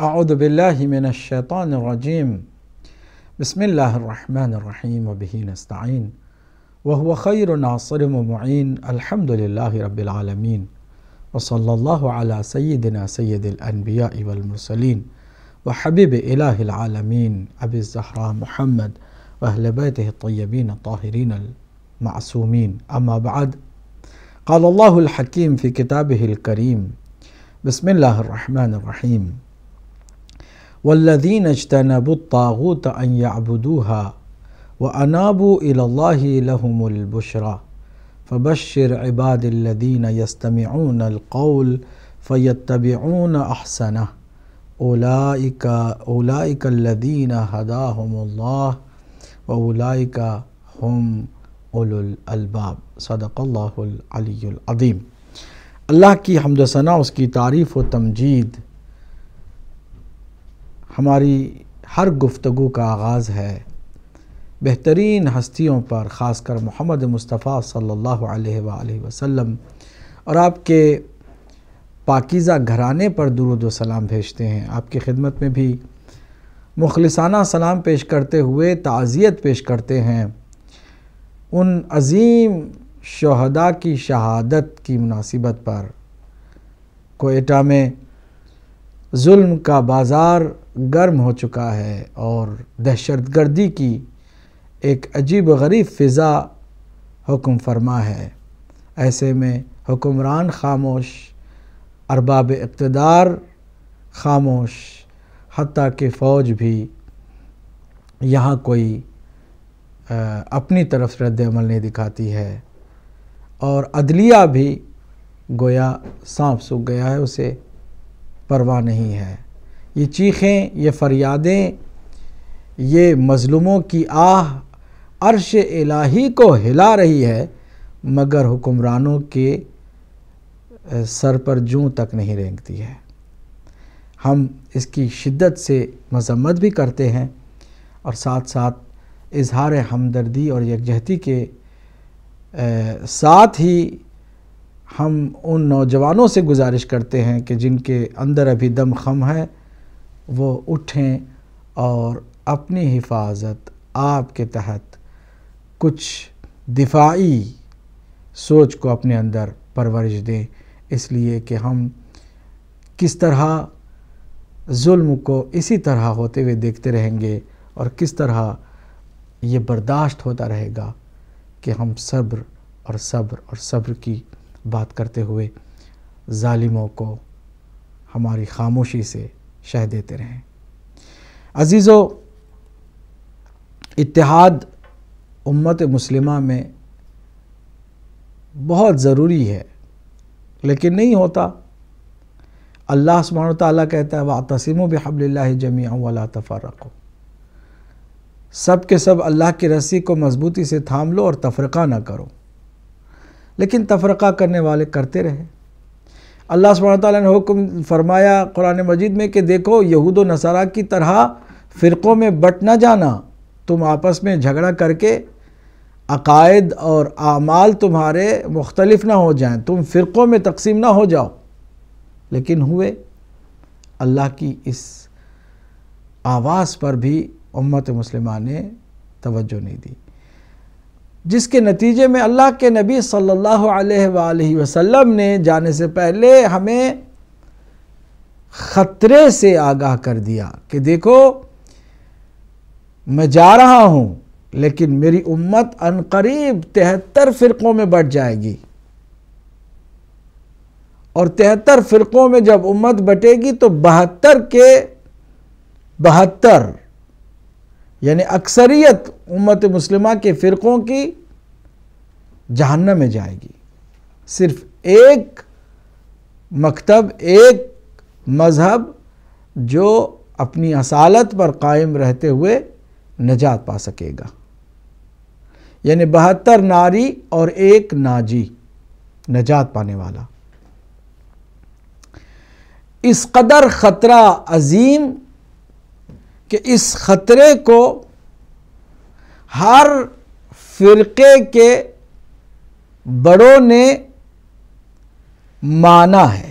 اعوذ باللہ من الشیطان الرجیم بسم اللہ الرحمن الرحیم وبہ نستعین وهو خیر ناصر ومعین الحمد للہ رب العالمین وصلی اللہ علی سیدنا سید الانبیاء والمرسلین وحبیب الہ العالمین ابی الزہراء محمد واہل بیتہ الطیبین الطاہرین المعصومین اما بعد قال اللہ الحکیم فی کتابہ الکریم بسم اللہ الرحمن الرحیم والذین اجتنبوا الطاغوت ان يعبدوها وانابوا الى اللہ لهم البشرى فبشر عباد الذین یستمعون القول فیتبعون احسنہ اولئک الذین ہداہم اللہ واولئک هم اولو الالباب صدق اللہ العلی العظیم۔ اللہ کی حمد و ثنا، اس کی تعریف و تمجید ہماری ہر گفتگو کا آغاز ہے۔ بہترین ہستیوں پر، خاص کر محمد مصطفیٰ صلی اللہ علیہ وآلہ وسلم اور آپ کے پاکیزہ گھرانے پر درود و سلام بھیجتے ہیں۔ آپ کی خدمت میں بھی مخلصانہ سلام پیش کرتے ہوئے تعزیت پیش کرتے ہیں ان عظیم شہداء کی شہادت کی مناسبت پر۔ کوئٹہ میں ظلم کا بازار گرم ہو چکا ہے اور دہشت گردی کی ایک عجیب و غریب فضا حکم فرما ہے۔ ایسے میں حکمران خاموش، ارباب اقتدار خاموش، حتیٰ کہ فوج بھی یہاں کوئی اپنی طرف رد عمل نہیں دکھاتی ہے، اور عدلیہ بھی گویا سانپ سوکھ گیا ہے، اسے پرواہ نہیں ہے۔ یہ چیخیں، یہ فریادیں، یہ مظلوموں کی آہ عرش الہی کو ہلا رہی ہے، مگر حکمرانوں کے سر پر جوں تک نہیں رینگتی ہے۔ ہم اس کی شدت سے مذمت بھی کرتے ہیں، اور ساتھ ساتھ اظہار ہمدردی اور یکجہتی کے ساتھ ہی ہم ان نوجوانوں سے گزارش کرتے ہیں کہ جن کے اندر ابھی دم خم ہے، وہ اٹھیں اور اپنی حفاظت آپ کے تحت کچھ دفاعی سوچ کو اپنے اندر پرورش دیں، اس لیے کہ ہم کس طرح ظلم کو اسی طرح ہوتے ہوئے دیکھتے رہیں گے، اور کس طرح یہ برداشت ہوتا رہے گا کہ ہم صبر اور صبر اور صبر کی بات کرتے ہوئے ظالموں کو ہماری خاموشی سے شہ دیتے رہیں۔ عزیزو، اتحاد امت مسلمہ میں بہت ضروری ہے، لیکن نہیں ہوتا۔ اللہ سبحانہ وتعالیٰ کہتا ہے وَاعْتَصِمُوا بِحَبْلِ اللَّهِ جَمِيعًا وَلَا تَفَرَّقُوا، سب کے سب اللہ کی رسی کو مضبوطی سے تھام لو اور تفرقہ نہ کرو۔ لیکن تفرقہ کرنے والے کرتے رہے۔ اللہ سبحانہ وتعالیٰ نے حکم فرمایا قرآن مجید میں کہ دیکھو، یہود و نصارہ کی طرح فرقوں میں بٹ نہ جانا، تم آپس میں جھگڑا کر کے عقائد اور اعمال تمہارے مختلف نہ ہو جائیں، تم فرقوں میں تقسیم نہ ہو جاؤ۔ لیکن ہوئے، اللہ کی اس آواز پر بھی امت مسلمہ نے توجہ نہیں دی، جس کے نتیجے میں اللہ کے نبی صلی اللہ علیہ وآلہ وسلم نے جانے سے پہلے ہمیں خطرے سے آگاہ کر دیا کہ دیکھو، میں جا رہا ہوں، لیکن میری امت عنقریب 73 فرقوں میں بٹ جائے گی، اور 73 فرقوں میں جب امت بٹے گی تو 72 کے 72 یعنی اکثریت امت مسلمہ کے فرقوں کی جہنم میں جائے گی۔ صرف ایک مکتب، ایک مذہب جو اپنی اصالت پر قائم رہتے ہوئے نجات پا سکے گا، یعنی 72 ناری اور ایک ناجی، نجات پانے والا۔ اس قدر خطرہ عظیم کہ اس خطرے کو ہر فرقے کے بڑوں نے مانا ہے۔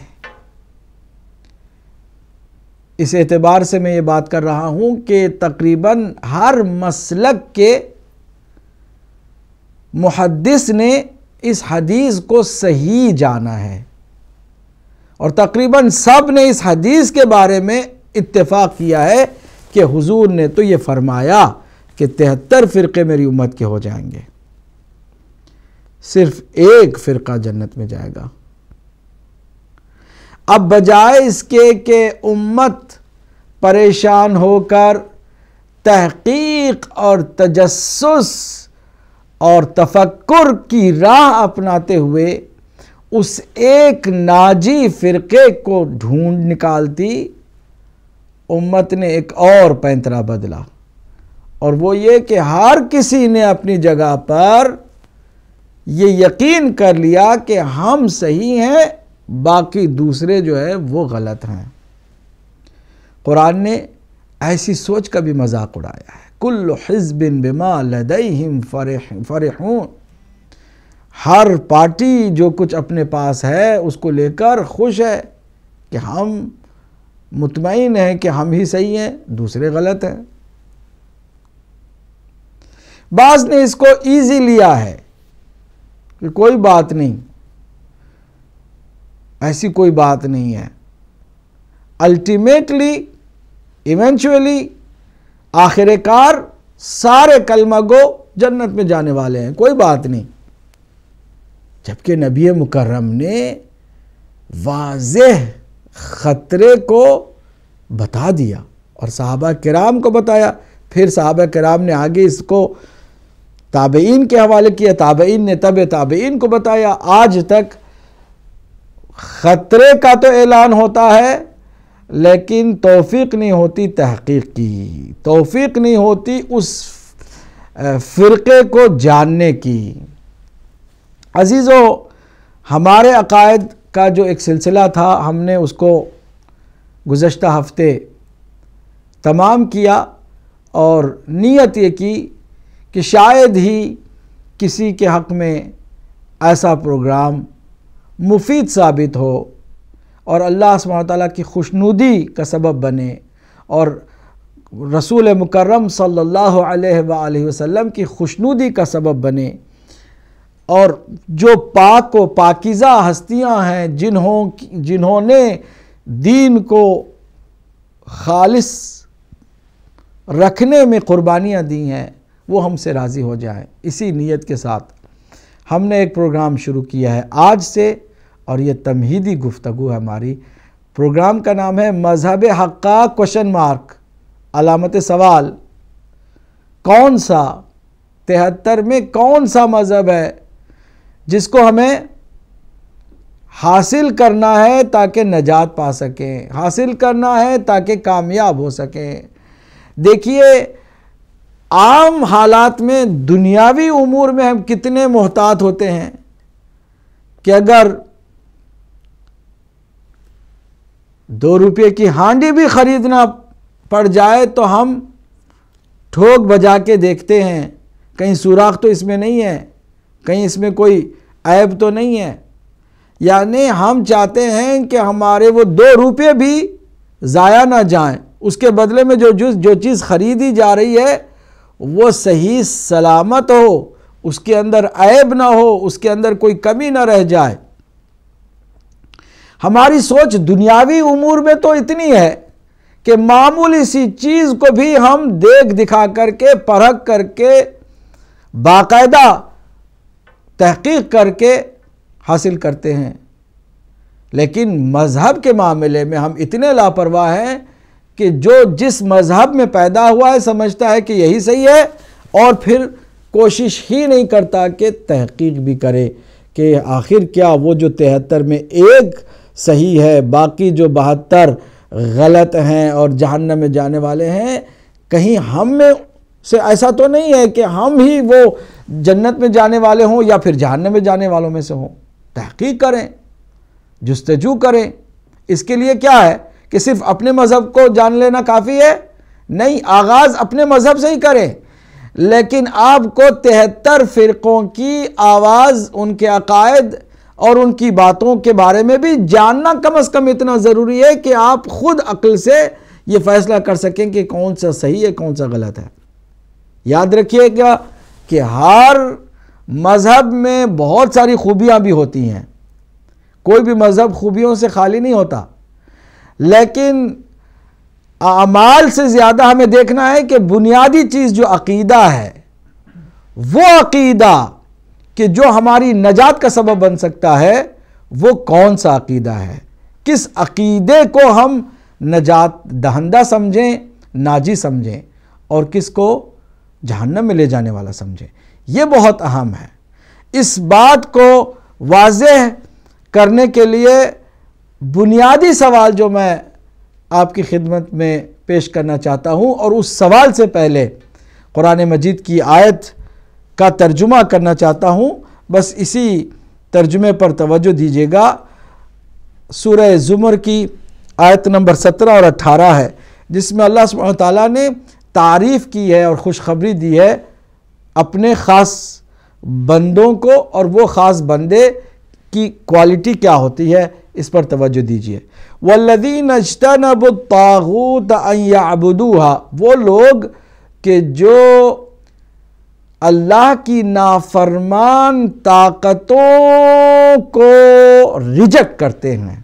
اس اعتبار سے میں یہ بات کر رہا ہوں کہ تقریباً ہر مسلک کے محدث نے اس حدیث کو صحیح جانا ہے، اور تقریباً سب نے اس حدیث کے بارے میں اتفاق کیا ہے کہ حضور نے تو یہ فرمایا کہ 73 فرقے میری امت کے ہو جائیں گے، صرف ایک فرقہ جنت میں جائے گا۔ اب بجائے اس کے کہ امت پریشان ہو کر تحقیق اور تجسس اور تفکر کی راہ اپناتے ہوئے اس ایک ناجی فرقے کو ڈھونڈ نکالتی، امت نے ایک اور پینترا بدلا، اور وہ یہ کہ ہر کسی نے اپنی جگہ پر یہ یقین کر لیا کہ ہم صحیح ہیں، باقی دوسرے جو ہے وہ غلط ہیں۔ قرآن نے ایسی سوچ کا بھی مذاق اڑایا ہے، کل حزب بما لدیہم فرحون، ہر پارٹی جو کچھ اپنے پاس ہے اس کو لے کر خوش ہے کہ ہم مطمئن ہیں کہ ہم ہی صحیح ہیں، دوسرے غلط ہیں۔ بعض نے اس کو ایزی لیا ہے کہ کوئی بات نہیں، ایسی کوئی بات نہیں ہے، الٹیمیٹلی ایونچولی آخر کار سارے کلمہ گو جنت میں جانے والے ہیں، کوئی بات نہیں، جبکہ نبی مکرم نے واضح خطرے کو بتا دیا اور صحابہ کرام کو بتایا، پھر صحابہ کرام نے آگے اس کو تابعین کے حوالے کیا، تابعین نے تابعین کو بتایا، آج تک خطرے کا تو اعلان ہوتا ہے لیکن توفیق نہیں ہوتی تحقیق کی، توفیق نہیں ہوتی اس فرقے کو جاننے کی۔ عزیزو، ہمارے عقائد کا جو ایک سلسلہ تھا ہم نے اس کو گزشتہ ہفتے تمام کیا، اور نیت یہ کی کہ شاید ہی کسی کے حق میں ایسا پروگرام مفید ثابت ہو اور اللہ سبحانہ وتعالیٰ کی خوشنودی کا سبب بنے، اور رسول مکرم صلی اللہ علیہ وآلہ وسلم کی خوشنودی کا سبب بنے، اور جو پاک و پاکیزہ ہستیاں ہیں جنہوں نے دین کو خالص رکھنے میں قربانیاں دی ہیں وہ ہم سے راضی ہو جائیں۔ اسی نیت کے ساتھ ہم نے ایک پروگرام شروع کیا ہے آج سے، اور یہ تمہیدی گفتگو ہے ہماری۔ پروگرام کا نام ہے مذہب حق کا کوشچن مارک، علامت سوال۔ کون سا 73 میں کون سا مذہب ہے جس کو ہمیں حاصل کرنا ہے تاکہ نجات پا سکیں، حاصل کرنا ہے تاکہ کامیاب ہو سکیں؟ دیکھیے، عام حالات میں دنیاوی امور میں ہم کتنے محتاط ہوتے ہیں کہ اگر 2 روپے کی ہانڈی بھی خریدنا پڑ جائے تو ہم ٹھوک بجا کے دیکھتے ہیں کہیں سوراخ تو اس میں نہیں ہے، کہیں اس میں کوئی عیب تو نہیں ہے۔ یعنی ہم چاہتے ہیں کہ ہمارے وہ 2 روپے بھی ضائع نہ جائیں، اس کے بدلے میں جو چیز خریدی جا رہی ہے وہ صحیح سلامت ہو، اس کے اندر عیب نہ ہو، اس کے اندر کوئی کمی نہ رہ جائے۔ ہماری سوچ دنیاوی امور میں تو اتنی ہے کہ معمولی سی چیز کو بھی ہم دیکھ دکھا کر کے، پرکھ کر کے، باقاعدہ تحقیق کر کے حاصل کرتے ہیں، لیکن مذہب کے معاملے میں ہم اتنے لاپرواہ ہیں کہ جو جس مذہب میں پیدا ہوا ہے سمجھتا ہے کہ یہی صحیح ہے، اور پھر کوشش ہی نہیں کرتا کہ تحقیق بھی کرے کہ آخر کیا وہ جو 73 میں ایک صحیح ہے، باقی جو 72 غلط ہیں اور جہنم میں جانے والے ہیں، کہیں ہم میں سے ایسا تو نہیں ہے کہ ہم ہی وہ جنت میں جانے والے ہوں یا پھر جہنم میں جانے والوں میں سے ہوں؟ تحقیق کریں، جستجو کریں۔ اس کے لیے کیا ہے کہ صرف اپنے مذہب کو جان لینا کافی ہے؟ نہیں، آغاز اپنے مذہب سے ہی کریں، لیکن آپ کو 73 فرقوں کی آواز، ان کے عقائد اور ان کی باتوں کے بارے میں بھی جاننا کم از کم اتنا ضروری ہے کہ آپ خود عقل سے یہ فیصلہ کر سکیں کہ کون سا صحیح ہے کون سا غلط ہے۔ یاد رکھیے گا کہ ہر مذہب میں بہت ساری خوبیاں بھی ہوتی ہیں، کوئی بھی مذہب خوبیوں سے خالی نہیں ہوتا، لیکن اعمال سے زیادہ ہمیں دیکھنا ہے کہ بنیادی چیز جو عقیدہ ہے، وہ عقیدہ کہ جو ہماری نجات کا سبب بن سکتا ہے، وہ کون سا عقیدہ ہے، کس عقیدے کو ہم نجات دہندہ سمجھیں، ناجی سمجھیں، اور کس کو جہنم میں لے جانے والا سمجھیں۔ یہ بہت اہم ہے۔ اس بات کو واضح کرنے کے لیے بنیادی سوال جو میں آپ کی خدمت میں پیش کرنا چاہتا ہوں، اور اس سوال سے پہلے قرآن مجید کی آیت کا ترجمہ کرنا چاہتا ہوں، بس اسی ترجمے پر توجہ دیجیے گا۔ سورہ زمر کی آیت نمبر 17 اور 18 ہے، جس میں اللہ سبحانہ وتعالیٰ نے تعریف کی ہے اور خوشخبری دی ہے اپنے خاص بندوں کو، اور وہ خاص بندے کی کوالٹی کیا ہوتی ہے، اس پر توجہ دیجیے۔ وَالَّذِينَ اجْتَنَبُوا الطَّاغُوتَ أَن يَعْبُدُوهَا، وہ لوگ کہ جو اللہ کی نافرمان طاقتوں کو ریجیکٹ کرتے ہیں،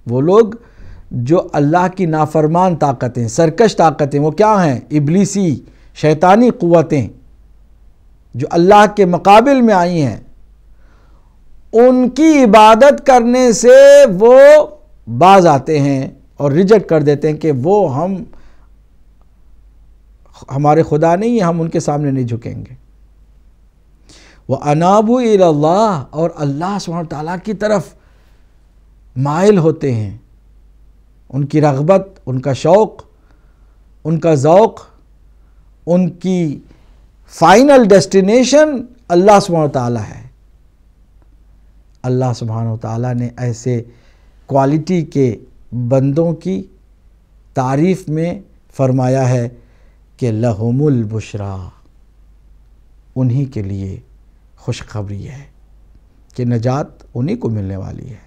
وہ لوگ جو اللہ کی نافرمان طاقتیں، سرکش طاقتیں، وہ کیا ہیں؟ ابلیسی شیطانی قوتیں جو اللہ کے مقابل میں آئی ہیں، ان کی عبادت کرنے سے وہ باز آتے ہیں اور ریجیکٹ کر دیتے ہیں کہ وہ ہمارے خدا نہیں ہیں، ہم ان کے سامنے نہیں جھکیں گے۔ وَأَنَابُوا إِلَى اللَّهِ، اور اللہ سبحانہ تعالیٰ کی طرف مائل ہوتے ہیں، ان کی رغبت، ان کا شوق، ان کا ذوق، ان کی فائنل ڈیسٹینیشن اللہ سبحانہ تعالیٰ ہے۔ اللہ سبحانہ تعالیٰ نے ایسے کوالٹی کے بندوں کی تعریف میں فرمایا ہے کہ لَهُمُ الْبُشْرَى، انہی کے لیے خوشخبری ہے کہ نجات انہی کو ملنے والی ہے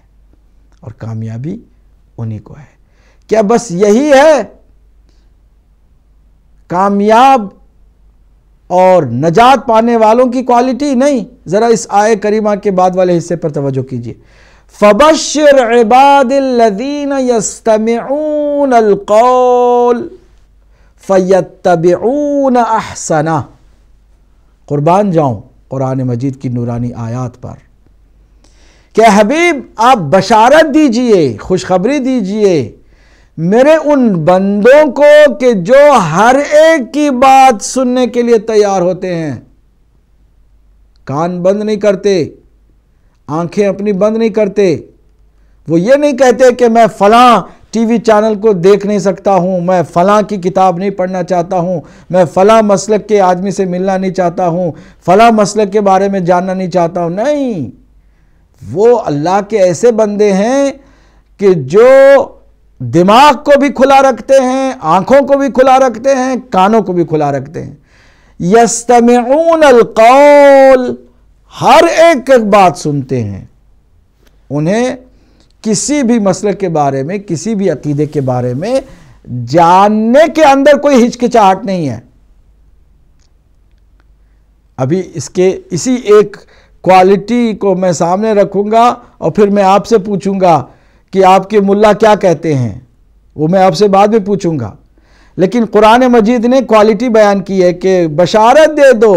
اور کامیابی انہی کو ہے۔ کیا بس یہی ہے کامیاب اور نجات پانے والوں کی کوالٹی؟ نہیں، ذرا اس آیے کریمہ کے بعد والے حصے پر توجہ کیجیے۔ فَبَشِّرْ عِبَادِ الَّذِينَ يَسْتَمِعُونَ الْقَوْلَ فَيَتَّبِعُونَ أَحْسَنَهُ، قربان جاؤں قرآن مجید کی نورانی آیات پر کہ حبیب آپ بشارت دیجئے، خوشخبری دیجئے میرے ان بندوں کو کہ جو ہر ایک کی بات سننے کے لیے تیار ہوتے ہیں، کان بند نہیں کرتے، آنکھیں اپنی بند نہیں کرتے، وہ یہ نہیں کہتے کہ میں فلاں ٹی وی چینل کو دیکھ نہیں سکتا ہوں، میں فلاں کی کتاب نہیں پڑھنا چاہتا ہوں، میں فلاں مسلک کے آدمی سے ملنا نہیں چاہتا ہوں، فلاں مسلک کے بارے میں جاننا نہیں چاہتا ہوں۔ نہیں، وہ اللہ کے ایسے بندے ہیں کہ جو دماغ کو بھی کھلا رکھتے ہیں، آنکھوں کو بھی کھلا رکھتے ہیں، کانوں کو بھی کھلا رکھتے ہیں۔ یستمعون القول، ہر ایک بات سنتے ہیں، انہیں کسی بھی مسئلے کے بارے میں، کسی بھی عقیدے کے بارے میں جاننے کے اندر کوئی ہچکچاہٹ نہیں ہے۔ ابھی اسی ایک کوالٹی کو میں سامنے رکھوں گا اور پھر میں آپ سے پوچھوں گا کہ آپ کے ملا کیا کہتے ہیں، وہ میں آپ سے بعد میں پوچھوں گا، لیکن قرآن مجید نے کوالٹی بیان کی ہے کہ بشارت دے دو،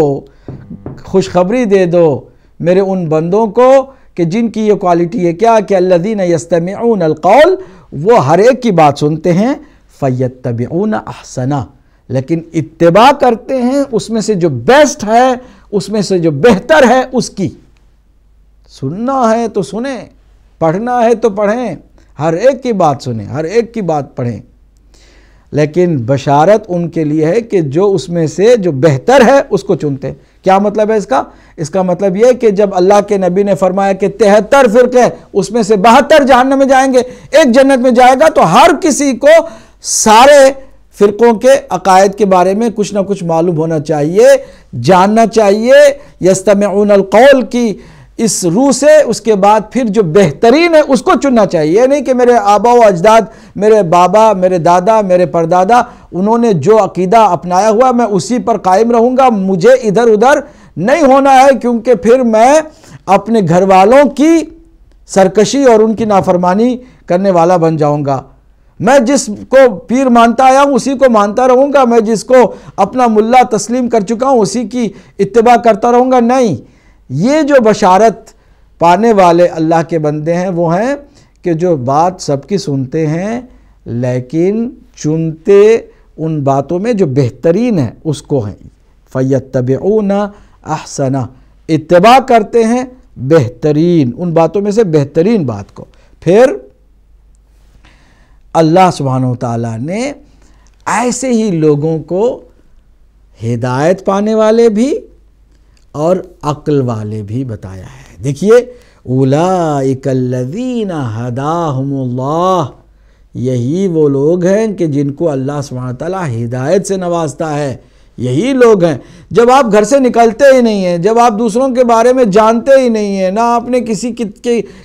خوشخبری دے دو میرے ان بندوں کو کہ جن کی یہ کوالٹی ہے کیا کہ الذین یستمعون القول، وہ ہر ایک کی بات سنتے ہیں، فیتبعون احسنہ، لیکن اتباع کرتے ہیں اس میں سے جو بیسٹ ہے، اس میں سے جو بہتر ہے اس کی۔ سننا ہے تو سنیں، پڑھنا ہے تو پڑھیں، ہر ایک کی بات سنیں، ہر ایک کی بات پڑھیں، لیکن بشارت ان کے لیے ہے کہ جو اس میں سے جو بہتر ہے اس کو چنتے ہیں۔ کیا مطلب ہے اس کا؟ اس کا مطلب یہ ہے کہ جب اللہ کے نبی نے فرمایا کہ 73 فرقے، اس میں سے 72 جہنم میں جائیں گے، ایک جنت میں جائے گا، تو ہر کسی کو سارے فرقوں کے عقائد کے بارے میں کچھ نہ کچھ معلوم ہونا چاہیے، جاننا چاہیے۔ یستمعون القول کی اس روح سے اس کے بعد پھر جو بہترین ہے اس کو چننا چاہیے. یہ نہیں کہ میرے آبا و اجداد، میرے بابا، میرے دادا، میرے پردادا انہوں نے جو عقیدہ اپنایا ہوا میں اسی پر قائم رہوں گا، مجھے ادھر ادھر نہیں ہونا ہے، کیونکہ پھر میں اپنے گھر والوں کی سرکشی اور ان کی نافرمانی کرنے والا بن جاؤں گا. میں جس کو پیر مانتا آیا ہوں اسی کو مانتا رہوں گا، میں جس کو اپنا ملا تسلیم کر چکا ہوں اسی کی اتباع کرتا رہوں گا. نہیں، یہ جو بشارت پانے والے اللہ کے بندے ہیں وہ ہیں کہ جو بات سب کی سنتے ہیں لیکن چنتے ان باتوں میں جو بہترین ہے اس کو ہیں. فَيَتَّبِعُونَ أَحْسَنَ، اتباع کرتے ہیں بہترین ان باتوں میں سے بہترین بات کو. پھر اللہ سبحانہ وتعالیٰ نے ایسے ہی لوگوں کو ہدایت پانے والے بھی اور عقل والے بھی بتایا ہے. دیکھیے، اولئک الذین ہداہم اللہ، یہی وہ لوگ ہیں کہ جن کو اللہ سبحانہ وتعالیٰ ہدایت سے نوازتا ہے. یہی لوگ ہیں جب آپ گھر سے نکلتے ہی نہیں ہیں، جب آپ دوسروں کے بارے میں جانتے ہی نہیں ہیں، نہ آپ نے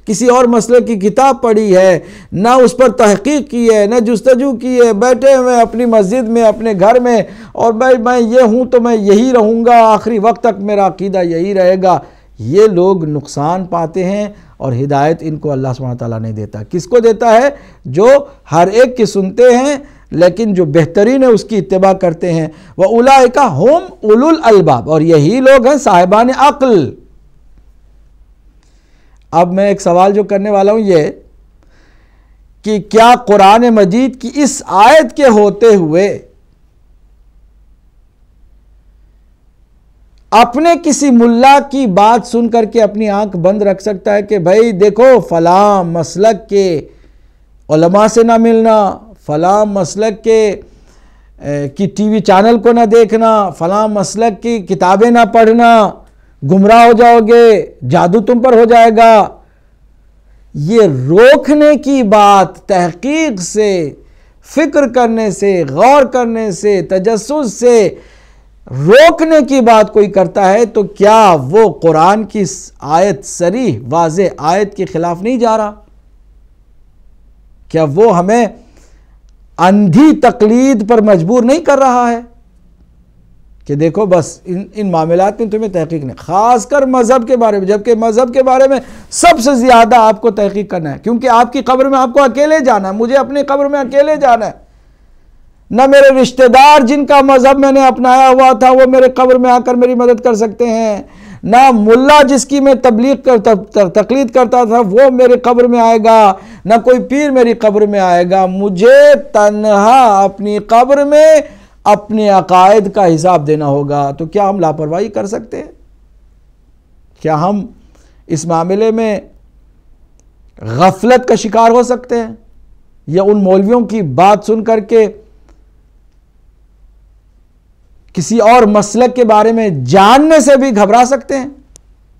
کسی اور مسئلے کی کتاب پڑھی ہے، نہ اس پر تحقیق کی ہے، نہ جستجو کی ہے، بیٹھے ہوئے اپنی مسجد میں اپنے گھر میں اور میں یہ ہوں تو میں یہی رہوں گا، آخری وقت تک میرا عقیدہ یہی رہے گا، یہ لوگ نقصان پاتے ہیں. اور ہدایت ان کو اللہ سبحانہ تعالیٰ نہیں دیتا. کس کو دیتا ہے؟ جو ہر ایک کی سنتے ہیں لیکن جو بہترین ہے اس کی اتباع کرتے ہیں. وَأُولَئِكَ هُمْ أُولُو الْأَلْبَابِ، اور یہی لوگ ہیں صاحبان عقل. اب میں ایک سوال جو کرنے والا ہوں یہ کہ کیا قرآن مجید کی اس آیت کے ہوتے ہوئے اپنے کسی ملا کی بات سن کر کے اپنی آنکھ بند رکھ سکتا ہے کہ بھائی دیکھو فلاں مسلک کے علماء سے نہ ملنا، فلاں مسلک کی ٹی وی چینل کو نہ دیکھنا، فلاں مسلک کی کتابیں نہ پڑھنا، گمراہ ہو جاؤ گے، جادو تم پر ہو جائے گا؟ یہ روکنے کی بات تحقیق سے، فکر کرنے سے، غور کرنے سے، تجسس سے روکنے کی بات کوئی کرتا ہے تو کیا وہ قرآن کی آیت صریح واضح آیت کے خلاف نہیں جا رہا؟ کیا وہ ہمیں اندھی تقلید پر مجبور نہیں کر رہا ہے کہ دیکھو بس ان معاملات میں تمہیں تحقیق نہیں، خاص کر مذہب کے بارے میں، جبکہ مذہب کے بارے میں سب سے زیادہ آپ کو تحقیق کرنا ہے، کیونکہ آپ کی قبر میں آپ کو اکیلے جانا ہے، مجھے اپنی قبر میں اکیلے جانا ہے. نہ میرے رشتہ دار جن کا مذہب میں نے اپنایا ہوا تھا وہ میرے قبر میں آ کر میری مدد کر سکتے ہیں، نہ ملا جس کی میں تقلید کرتا تھا وہ میرے قبر میں آئے گا، نہ کوئی پیر میری قبر میں آئے گا. مجھے تنہا اپنی قبر میں اپنے عقائد کا حساب دینا ہوگا. تو کیا ہم لاپرواہی کر سکتے ہیں؟ کیا ہم اس معاملے میں غفلت کا شکار ہو سکتے ہیں، یا ان مولویوں کی بات سن کر کے کسی اور مسلک کے بارے میں جاننے سے بھی گھبرا سکتے ہیں؟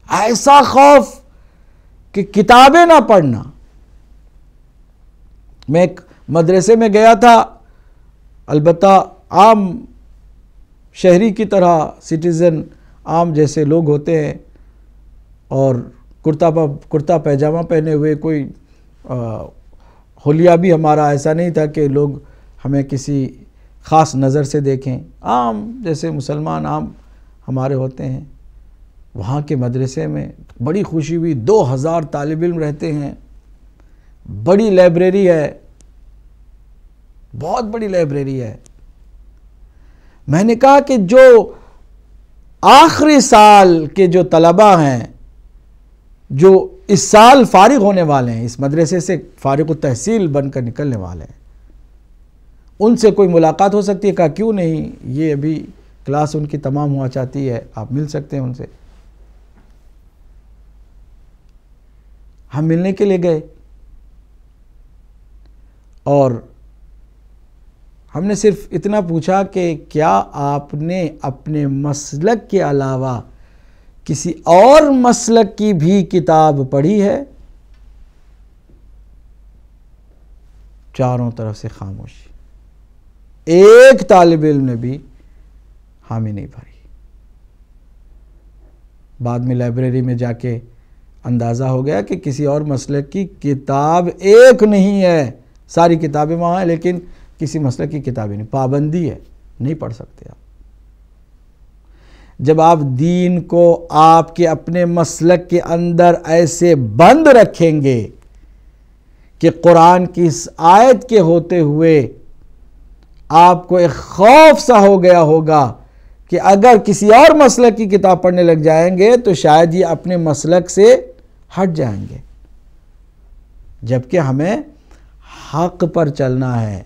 ایسا خوف کہ کتابیں نہ پڑھنا. میں ایک مدرسے میں گیا تھا، البتہ عام شہری کی طرح سٹیزن عام جیسے لوگ ہوتے ہیں، اور کرتا پیجامہ پہنے ہوئے، کوئی حلیہ بھی ہمارا ایسا نہیں تھا کہ لوگ ہمیں کسی خاص نظر سے دیکھیں، عام جیسے مسلمان عام ہمارے ہوتے ہیں. وہاں کے مدرسے میں بڑی خوشی ہوئی، 2000 طالب علم رہتے ہیں، بڑی لائبریری ہے، بہت بڑی لائبریری ہے. میں نے کہا کہ جو آخری سال کے جو طلبہ ہیں جو اس سال فارغ ہونے والے ہیں، اس مدرسے سے فارغ التحصیل بن کر نکلنے والے ہیں، ان سے کوئی ملاقات ہو سکتی ہے؟ کہا کیوں نہیں، یہ ابھی کلاس ان کی تمام ہوا چاہتی ہے، آپ مل سکتے ہیں ان سے. ہم ملنے کے لیے گئے اور ہم نے صرف اتنا پوچھا کہ کیا آپ نے اپنے مسلک کے علاوہ کسی اور مسلک کی بھی کتاب پڑھی ہے؟ چاروں طرف سے خاموشی، ایک طالب علم نے بھی حامی نہیں بھری. بعد میں لائبریری میں جا کے اندازہ ہو گیا کہ کسی اور مسلک کی کتاب ایک نہیں ہے، ساری کتابیں وہاں ہیں لیکن کسی مسلک کی کتابیں نہیں، پابندی ہے، نہیں پڑھ سکتے آپ۔ جب آپ دین کو آپ کے اپنے مسلک کے اندر ایسے بند رکھیں گے کہ قرآن کی اس آیت کے ہوتے ہوئے آپ کو ایک خوف سا ہو گیا ہوگا کہ اگر کسی اور مسلک کی کتاب پڑھنے لگ جائیں گے تو شاید یہ اپنے مسلک سے ہٹ جائیں گے، جبکہ ہمیں حق پر چلنا ہے،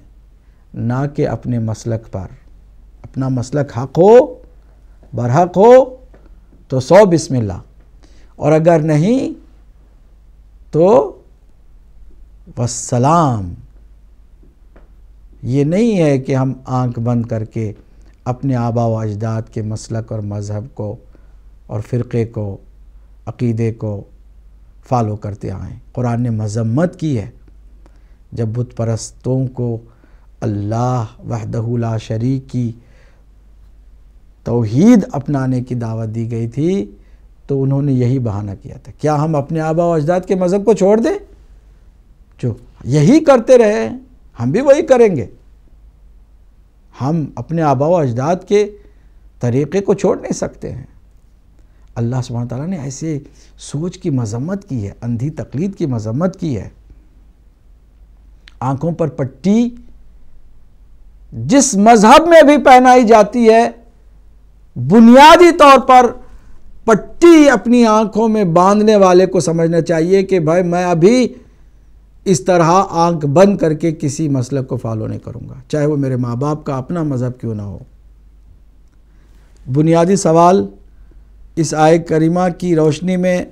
نہ کہ اپنے مسلک پر۔ اپنا مسلک حق ہو، برحق ہو تو 100 بسم اللہ، اور اگر نہیں تو والسلام۔ یہ نہیں ہے کہ ہم آنکھ بند کر کے اپنے آبا و اجداد کے مسلک اور مذہب کو اور فرقے کو، عقیدے کو فالو کرتے آئیں۔ قرآن نے مذمت کی ہے جب بت پرستوں کو اللہ وحدہ لا شریک کی توحید اپنانے کی دعوت دی گئی تھی تو انہوں نے یہی بہانہ کیا تھا، کیا ہم اپنے آبا و اجداد کے مذہب کو چھوڑ دیں؟ جو یہی کرتے رہے ہم بھی وہی کریں گے۔ ہم اپنے آبا و اجداد کے طریقے کو چھوڑ نہیں سکتے ہیں۔ اللہ سبحانہ تعالیٰ نے ایسے سوچ کی مذمت کی ہے، اندھی تقلید کی مذمت کی ہے۔ آنکھوں پر پٹی جس مذہب میں بھی پہنائی جاتی ہے، بنیادی طور پر پٹی اپنی آنکھوں میں باندھنے والے کو سمجھنا چاہیے کہ بھائی میں ابھی اس طرح آنکھ بند کر کے کسی مسلک کو فالو نہیں کروں گا، چاہے وہ میرے ماں باپ کا اپنا مذہب کیوں نہ ہو۔ بنیادی سوال اس آیت کریمہ کی روشنی میں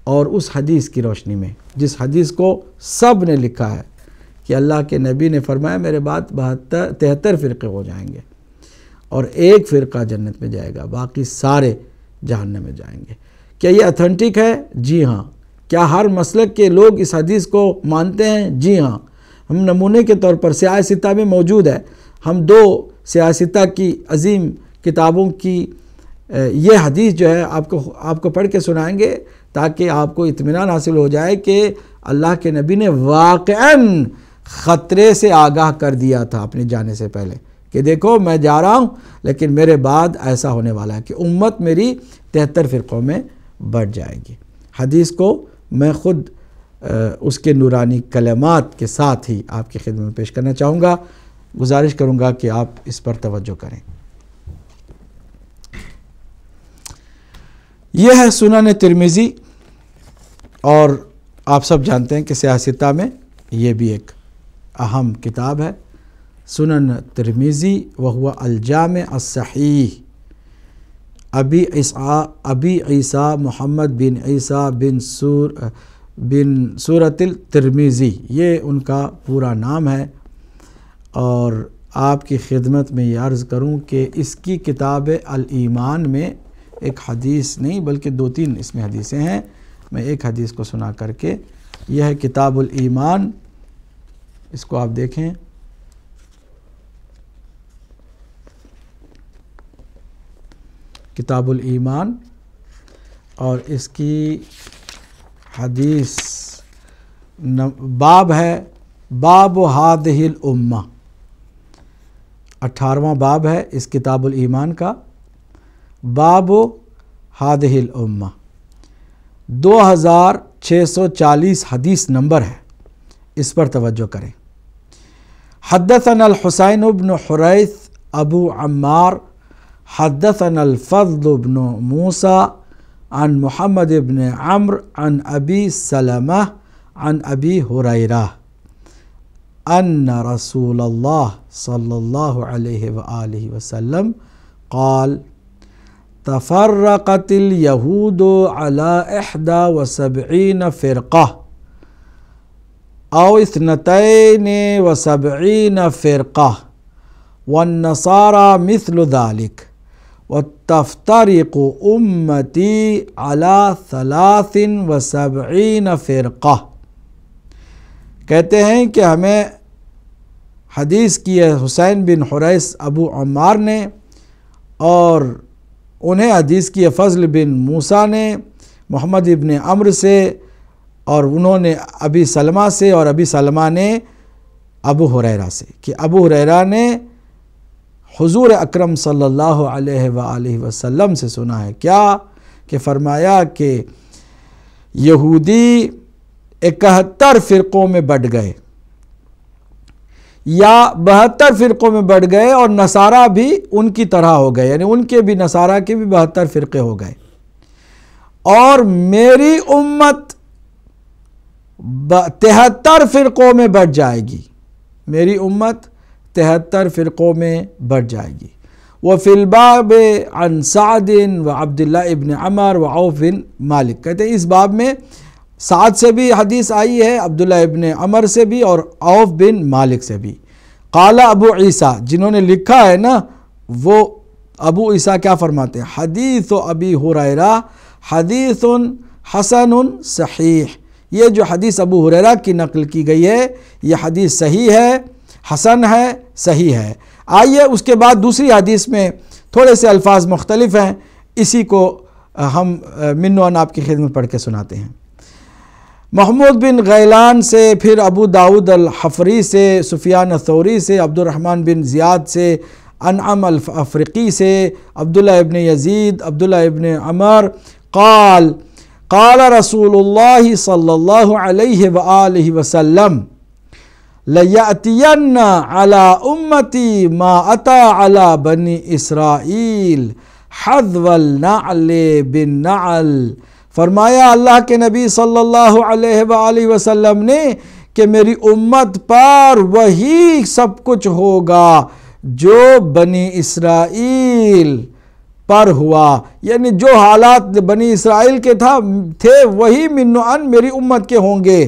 اور اس حدیث کی روشنی میں، جس حدیث کو سب نے لکھا ہے کہ اللہ کے نبی نے فرمایا میرے بعد 73 فرقے ہو جائیں گے اور ایک فرقہ جنت میں جائے گا، باقی سارے جہنم میں جائیں گے۔ کیا یہ اتھینٹک ہے؟ جی ہاں۔ کیا ہر مسلک کے لوگ اس حدیث کو مانتے ہیں؟ جی ہاں۔ ہم نمونے کے طور پر سیاہ ستہ میں موجود ہے، ہم 2 سیاہ ستہ کی عظیم کتابوں کی یہ حدیث جو ہے آپ کو پڑھ کے سنائیں گے تاکہ آپ کو اطمینان حاصل ہو جائے کہ اللہ کے نبی نے واقعاً خطرے سے آگاہ کر دیا تھا اپنے جانے سے پہلے کہ دیکھو میں جا رہا ہوں لیکن میرے بعد ایسا ہونے والا ہے کہ امت میری 73 فرقوں میں بڑھ جائے گی۔ حدیث کو میں خود اس کے نورانی کلمات کے ساتھ ہی آپ کی خدمت میں پیش کرنا چاہوں گا، گزارش کروں گا کہ آپ اس پر توجہ کریں۔ یہ ہے سنن ترمذی، اور آپ سب جانتے ہیں کہ سیاہ ستہ میں یہ بھی ایک اہم کتاب ہے، سنن ترمذی وہو الجامع الصحیح۔ ابی عیسیٰ محمد بن عیسیٰ بن سورۃ الترمذی، یہ ان کا پورا نام ہے، اور آپ کی خدمت میں یہ عرض کروں کہ اس کی کتاب الایمان میں ایک حدیث نہیں بلکہ 2-3 اس میں حدیثیں ہیں، میں ایک حدیث کو سنا کر کے، یہ ہے کتاب الایمان، اس کو آپ دیکھیں۔ کتاب الایمان، اور اس کی حدیث باب ہے باب ہذہ الامہ، 18واں باب ہے اس کتاب الایمان کا، باب ہذہ الامہ، 2640 حدیث نمبر ہے، اس پر توجہ کریں۔ حدثنا الحسین بن حریث ابو عمار حدثنا الفضل بن موسیٰ عن محمد بن عمرو عن ابی سلمہ عن ابی ہریرہ ان رسول اللہ صلی اللہ علیہ وآلہ وسلم قال تفرقت اليہود على 71 فرقہ او 72 فرقہ والنصارى مثل ذلك وتفترق امتی على 73 فرقہ۔ کہتے ہیں کہ ہمیں حدیث کی ہے حسین بن حریث ابو عمار نے، اور انہیں حدیث کی ہے فضل بن موسیٰ نے، محمد ابن عمرو سے اور انہوں نے ابی سلمہ سے اور ابی سلمہ نے ابو ہریرہ سے کہ ابو ہریرہ نے حضور اکرم صلی اللہ علیہ وآلہ وسلم سے سنا ہے کیا کہ فرمایا کہ یہودی 71 فرقوں میں بٹ گئے یا 72 فرقوں میں بٹ گئے اور نصارہ بھی ان کی طرح ہو گئے، یعنی ان کے بھی نصارہ کے بھی 72 فرقے ہو گئے، اور میری امت 73 فرقوں میں بٹ جائے گی، میری امت 73 فرقوں میں بٹ جائے گی۔ وفی الباب عن سعد و عبداللہ ابن عمر و عوف بن مالک، کہتے ہیں اس باب میں سعد سے بھی حدیث آئی ہے، عبداللہ ابن عمر سے بھی اور عوف بن مالک سے بھی۔ قال ابو عیسیٰ، جنہوں نے لکھا ہے نا وہ ابو عیسیٰ کیا فرماتے ہیں؟ حدیث ابی ہریرہ حدیث حسن صحیح، یہ جو حدیث ابو ہریرہ کی نقل کی گئی ہے یہ حدیث صحیح ہے، حسن ہے، صحیح ہے۔ آئیے اس کے بعد دوسری حدیث میں تھوڑے سے الفاظ مختلف ہیں، اسی کو ہم منو آپ کی خدمت پڑھ کے سناتے ہیں۔ محمود بن غیلان سے، پھر ابو داود الحفری سے، سفیان الثوری سے، عبد الرحمن بن زیاد سے، انعم الافرقی سے، عبداللہ ابن یزید، عبداللہ ابن عمر قال قال رسول اللہ صلی اللہ علیہ وآلہ وسلم لَيَأْتِيَنَّ عَلَىٰ أُمَّتِي مَا أَتَىٰ عَلَىٰ بَنِي إِسْرَائِيل حَذْوَ النَّعْلِ بِالنَّعْلِ، فرمایا اللہ کے نبی صلی اللہ علیہ وآلہ وسلم نے کہ میری امت پر وہی سب کچھ ہوگا جو بنی اسرائیل پر ہوا، یعنی جو حالات بنی اسرائیل کے تھے وہی منعن میری امت کے ہوں گے،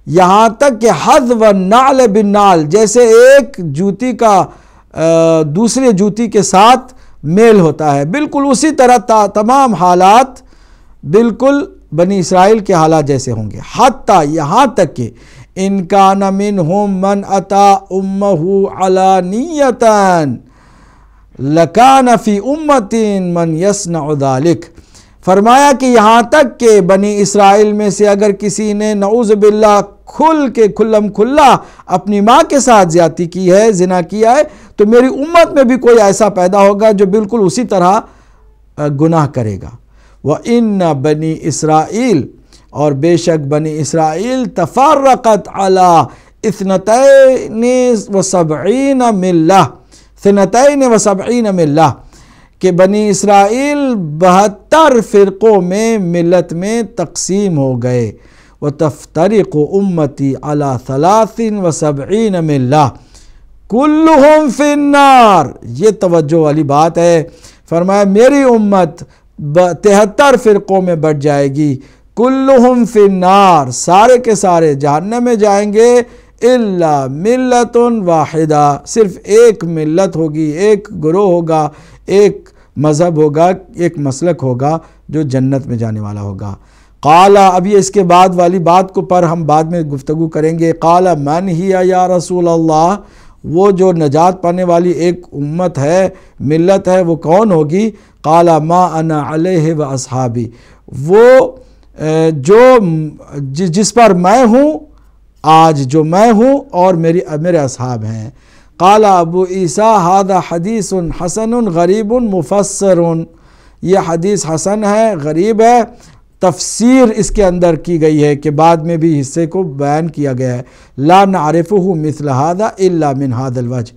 یہاں تک کہ حذو النعل بالنعل، جیسے ایک جوتی کا دوسرے جوتی کے ساتھ میل ہوتا ہے، بالکل اسی طرح تمام حالات بالکل بنی اسرائیل کے حالات جیسے ہوں گے۔ حتیٰ یہاں تک کہ ان کان منہم من اتا امہ علانیۃ لکان فی امۃ من یصنع ذلک، فرمایا کہ یہاں تک کہ بنی اسرائیل میں سے اگر کسی نے نعوذ باللہ کھل کے کھلم کھلا اپنی ماں کے ساتھ زیادتی کی ہے، زنا کیا ہے، تو میری امت میں بھی کوئی ایسا پیدا ہوگا جو بالکل اسی طرح گناہ کرے گا۔ وَإِنَّ بنی اسرائیل، اور بے شک بنی اسرائیل تفرقت علی 72 ملہ، 72 ملہ، کہ بنی اسرائیل 72 فرقوں میں ملت میں تقسیم ہو گئے۔ وَتَفْتَرِقُ أُمَّتِي عَلَى 73 ملہ كُلُّهُمْ فِي النَّارِ، یہ توجہ والی بات ہے، فرمایا میری امت 73 فرقوں میں بٹ جائے گی، کلہم فی النار، سارے کے سارے جہنم میں جائیں گے، الا ملت واحدہ، صرف ایک ملت ہوگی، ایک گروہ ہوگا، ایک مذہب ہوگا، ایک مسلک ہوگا جو جنت میں جانے والا ہوگا۔ قال، اب یہ اس کے بعد والی بات کو پر ہم بعد میں گفتگو کریں گے۔ قال من ہی یا رسول اللہ، وہ جو نجات پانے والی ایک امت ہے، ملت ہے، وہ کون ہوگی؟ قال ما انا علیہ و اصحابی، وہ جو جس پر میں ہوں آج، جو میں ہوں اور میرے اصحاب ہیں۔ قال ابو عیسیٰ ھذا حدیث حسن غریب مفسر، یہ حدیث حسن ہے، غریب ہے، تفسیر اس کے اندر کی گئی ہے کہ بعد میں بھی حصے کو بیان کیا گیا ہے۔ لا نعرفہ مثل ھذا الا من ھذا الوجہ،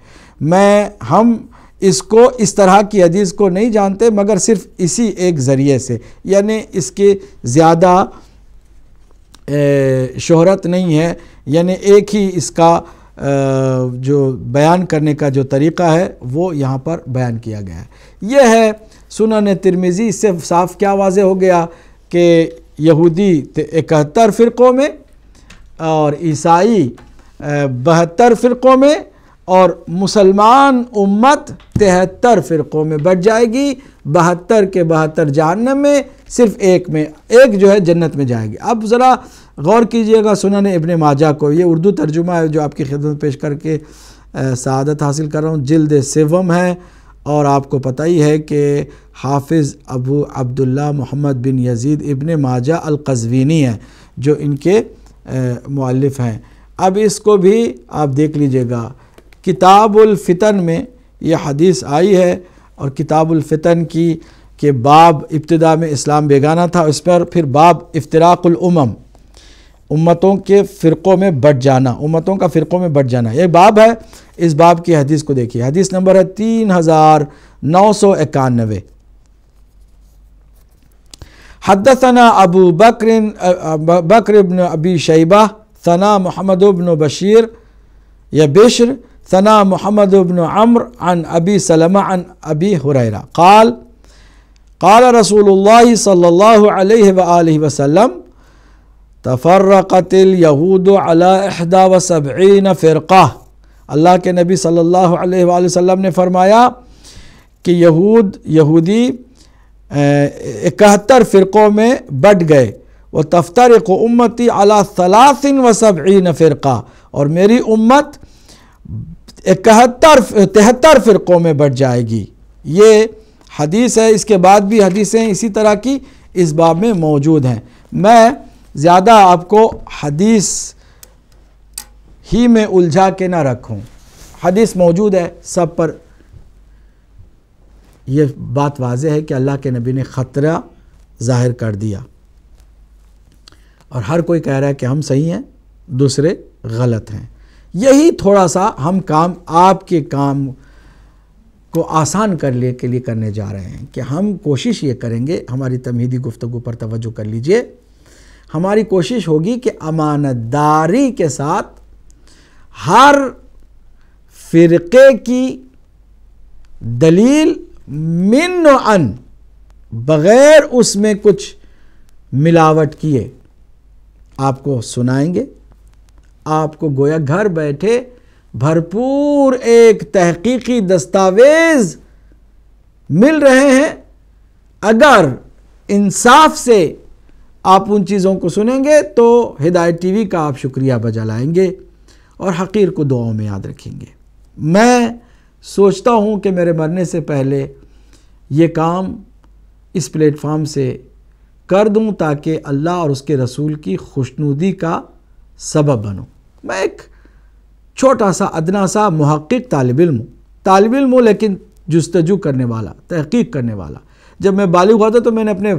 ہم اس کو اس طرح کی حدیث کو نہیں جانتے مگر صرف اسی ایک ذریعے سے، یعنی اس کے زیادہ شہرت نہیں ہے، یعنی ایک ہی اس کا جو بیان کرنے کا جو طریقہ ہے وہ یہاں پر بیان کیا گیا ہے۔ یہ ہے سنن ترمذی، اس سے صاف کیا واضح ہو گیا کہ یہودی 71 فرقوں میں اور عیسائی 72 فرقوں میں اور مسلمان امت 73 فرقوں میں بٹ جائے گی، 72 کے 72 جہنم میں، صرف ایک جو ہے جنت میں جائے گی۔ اب ذرا غور کیجئے گا سنن ابن ماجہ کو، یہ اردو ترجمہ ہے جو آپ کی خدمت پیش کر کے سعادت حاصل کر رہا ہوں، جلد 7 ہے اور آپ کو پتہ ہی ہے کہ حافظ ابو عبداللہ محمد بن یزید ابن ماجہ القزوینی ہیں جو ان کے مؤلف ہیں۔ اب اس کو بھی آپ دیکھ لیجئے گا، کتاب الفتن میں یہ حدیث آئی ہے، اور کتاب الفتن کی کہ باب ابتدا میں اسلام بیگانہ تھا، اس پر پھر باب افتراق الامم، امتوں کے فرقوں میں بٹ جانا، امتوں کا فرقوں میں بٹ جانا، یہ باب ہے۔ اس باب کی حدیث کو دیکھیے، حدیث نمبر ہے 3991۔ حدثنا ابو بکر بن ابی شیبہ ثنا محمد بن بشیر یا بشر ثنا محمد بن عمرو عن ابی سلمہ عن ابی ہریرہ قال قال رسول اللہ صلی اللہ علیہ وآلہ وسلم تفرقت الیہود علی 71 فرقہ۔ اللہ کے نبی صلی اللہ علیہ وآلہ وسلم نے فرمایا کہ یہودی 71 فرقوں میں بٹ گئے، وتفترق امتی علی 73 فرقہ، اور میری امت 73 فرقوں میں بٹ جائے گی۔ یہ حدیث ہے، اس کے بعد بھی حدیثیں اسی طرح کی اس باب میں موجود ہیں۔ میں زیادہ آپ کو حدیث ہی میں الجھا کے نہ رکھوں، حدیث موجود ہے سب پر۔ یہ بات واضح ہے کہ اللہ کے نبی نے خطرہ ظاہر کر دیا، اور ہر کوئی کہہ رہا ہے کہ ہم صحیح ہیں، دوسرے غلط ہیں۔ یہی تھوڑا سا ہم کام آپ کے کام کو آسان کرنے کے لیے کرنے جا رہے ہیں کہ ہم کوشش یہ کریں گے، ہماری تمہیدی گفتگو پر توجہ کر لیجئے، ہماری کوشش ہوگی کہ امانت داری کے ساتھ ہر فرقے کی دلیل من و عن، بغیر اس میں کچھ ملاوٹ کیے آپ کو سنائیں گے۔ آپ کو گویا گھر بیٹھے بھرپور ایک تحقیقی دستاویز مل رہے ہیں۔ اگر انصاف سے آپ ان چیزوں کو سنیں گے تو ہدایت ٹی وی کا آپ شکریہ بجا لائیں گے، اور حقیر کو دعاؤں میں یاد رکھیں گے۔ میں سوچتا ہوں کہ میرے مرنے سے پہلے یہ کام اس پلیٹ فارم سے کر دوں تاکہ اللہ اور اس کے رسول کی خوشنودی کا سبب بنوں۔ میں ایک چھوٹا سا ادنا سا محقق طالب علم ہوں، لیکن جستجو کرنے والا، تحقیق کرنے والا۔ جب میں بالغ ہوا تھا تو میں نے اپنے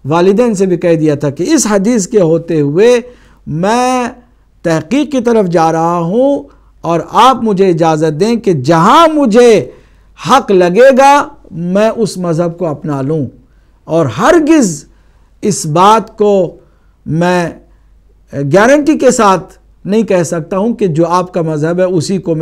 والدین سے بھی کہہ دیا تھا کہ اس حدیث کے ہوتے ہوئے میں تحقیق کی طرف جا رہا ہوں، اور آپ مجھے اجازت دیں کہ جہاں مجھے حق لگے گا میں اس مذہب کو اپنا لوں، اور ہرگز اس بات کو میں گارنٹی کے ساتھ نہیں کہہ سکتا ہوں کہ جو آپ کا مذہب ہے اسی پر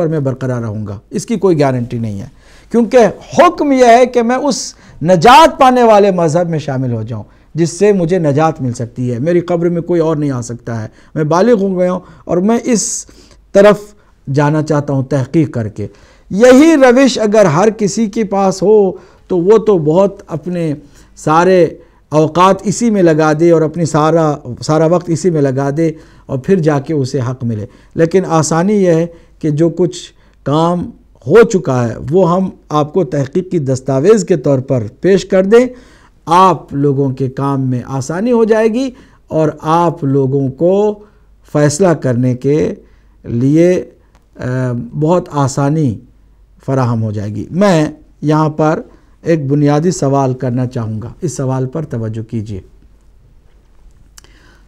میں برقرار رہوں گا، اس کی کوئی گارنٹی نہیں ہے، کیونکہ حکم یہ ہے کہ میں اس نجات پانے والے مذہب میں شامل ہو جاؤں جس سے مجھے نجات مل سکتی ہے۔ میری قبر میں کوئی اور نہیں آ سکتا ہے، میں بالغ ہو گیا ہوں اور میں اس طرف جانا چاہتا ہوں تحقیق کر کے۔ یہی روش اگر ہر کسی کے پاس ہو تو وہ تو بہت اپنے سارے اوقات اسی میں لگا دے اور اپنی سارا وقت اسی میں لگا دے، اور پھر جا کے اسے حق ملے۔ لیکن آسانی یہ ہے کہ جو کچھ کام ہو چکا ہے وہ ہم آپ کو تحقیقی دستاویز کے طور پر پیش کر دیں، آپ لوگوں کے کام میں آسانی ہو جائے گی، اور آپ لوگوں کو فیصلہ کرنے کے لیے بہت آسانی فراہم ہو جائے گی۔ میں یہاں پر ایک بنیادی سوال کرنا چاہوں گا، اس سوال پر توجہ کیجیے۔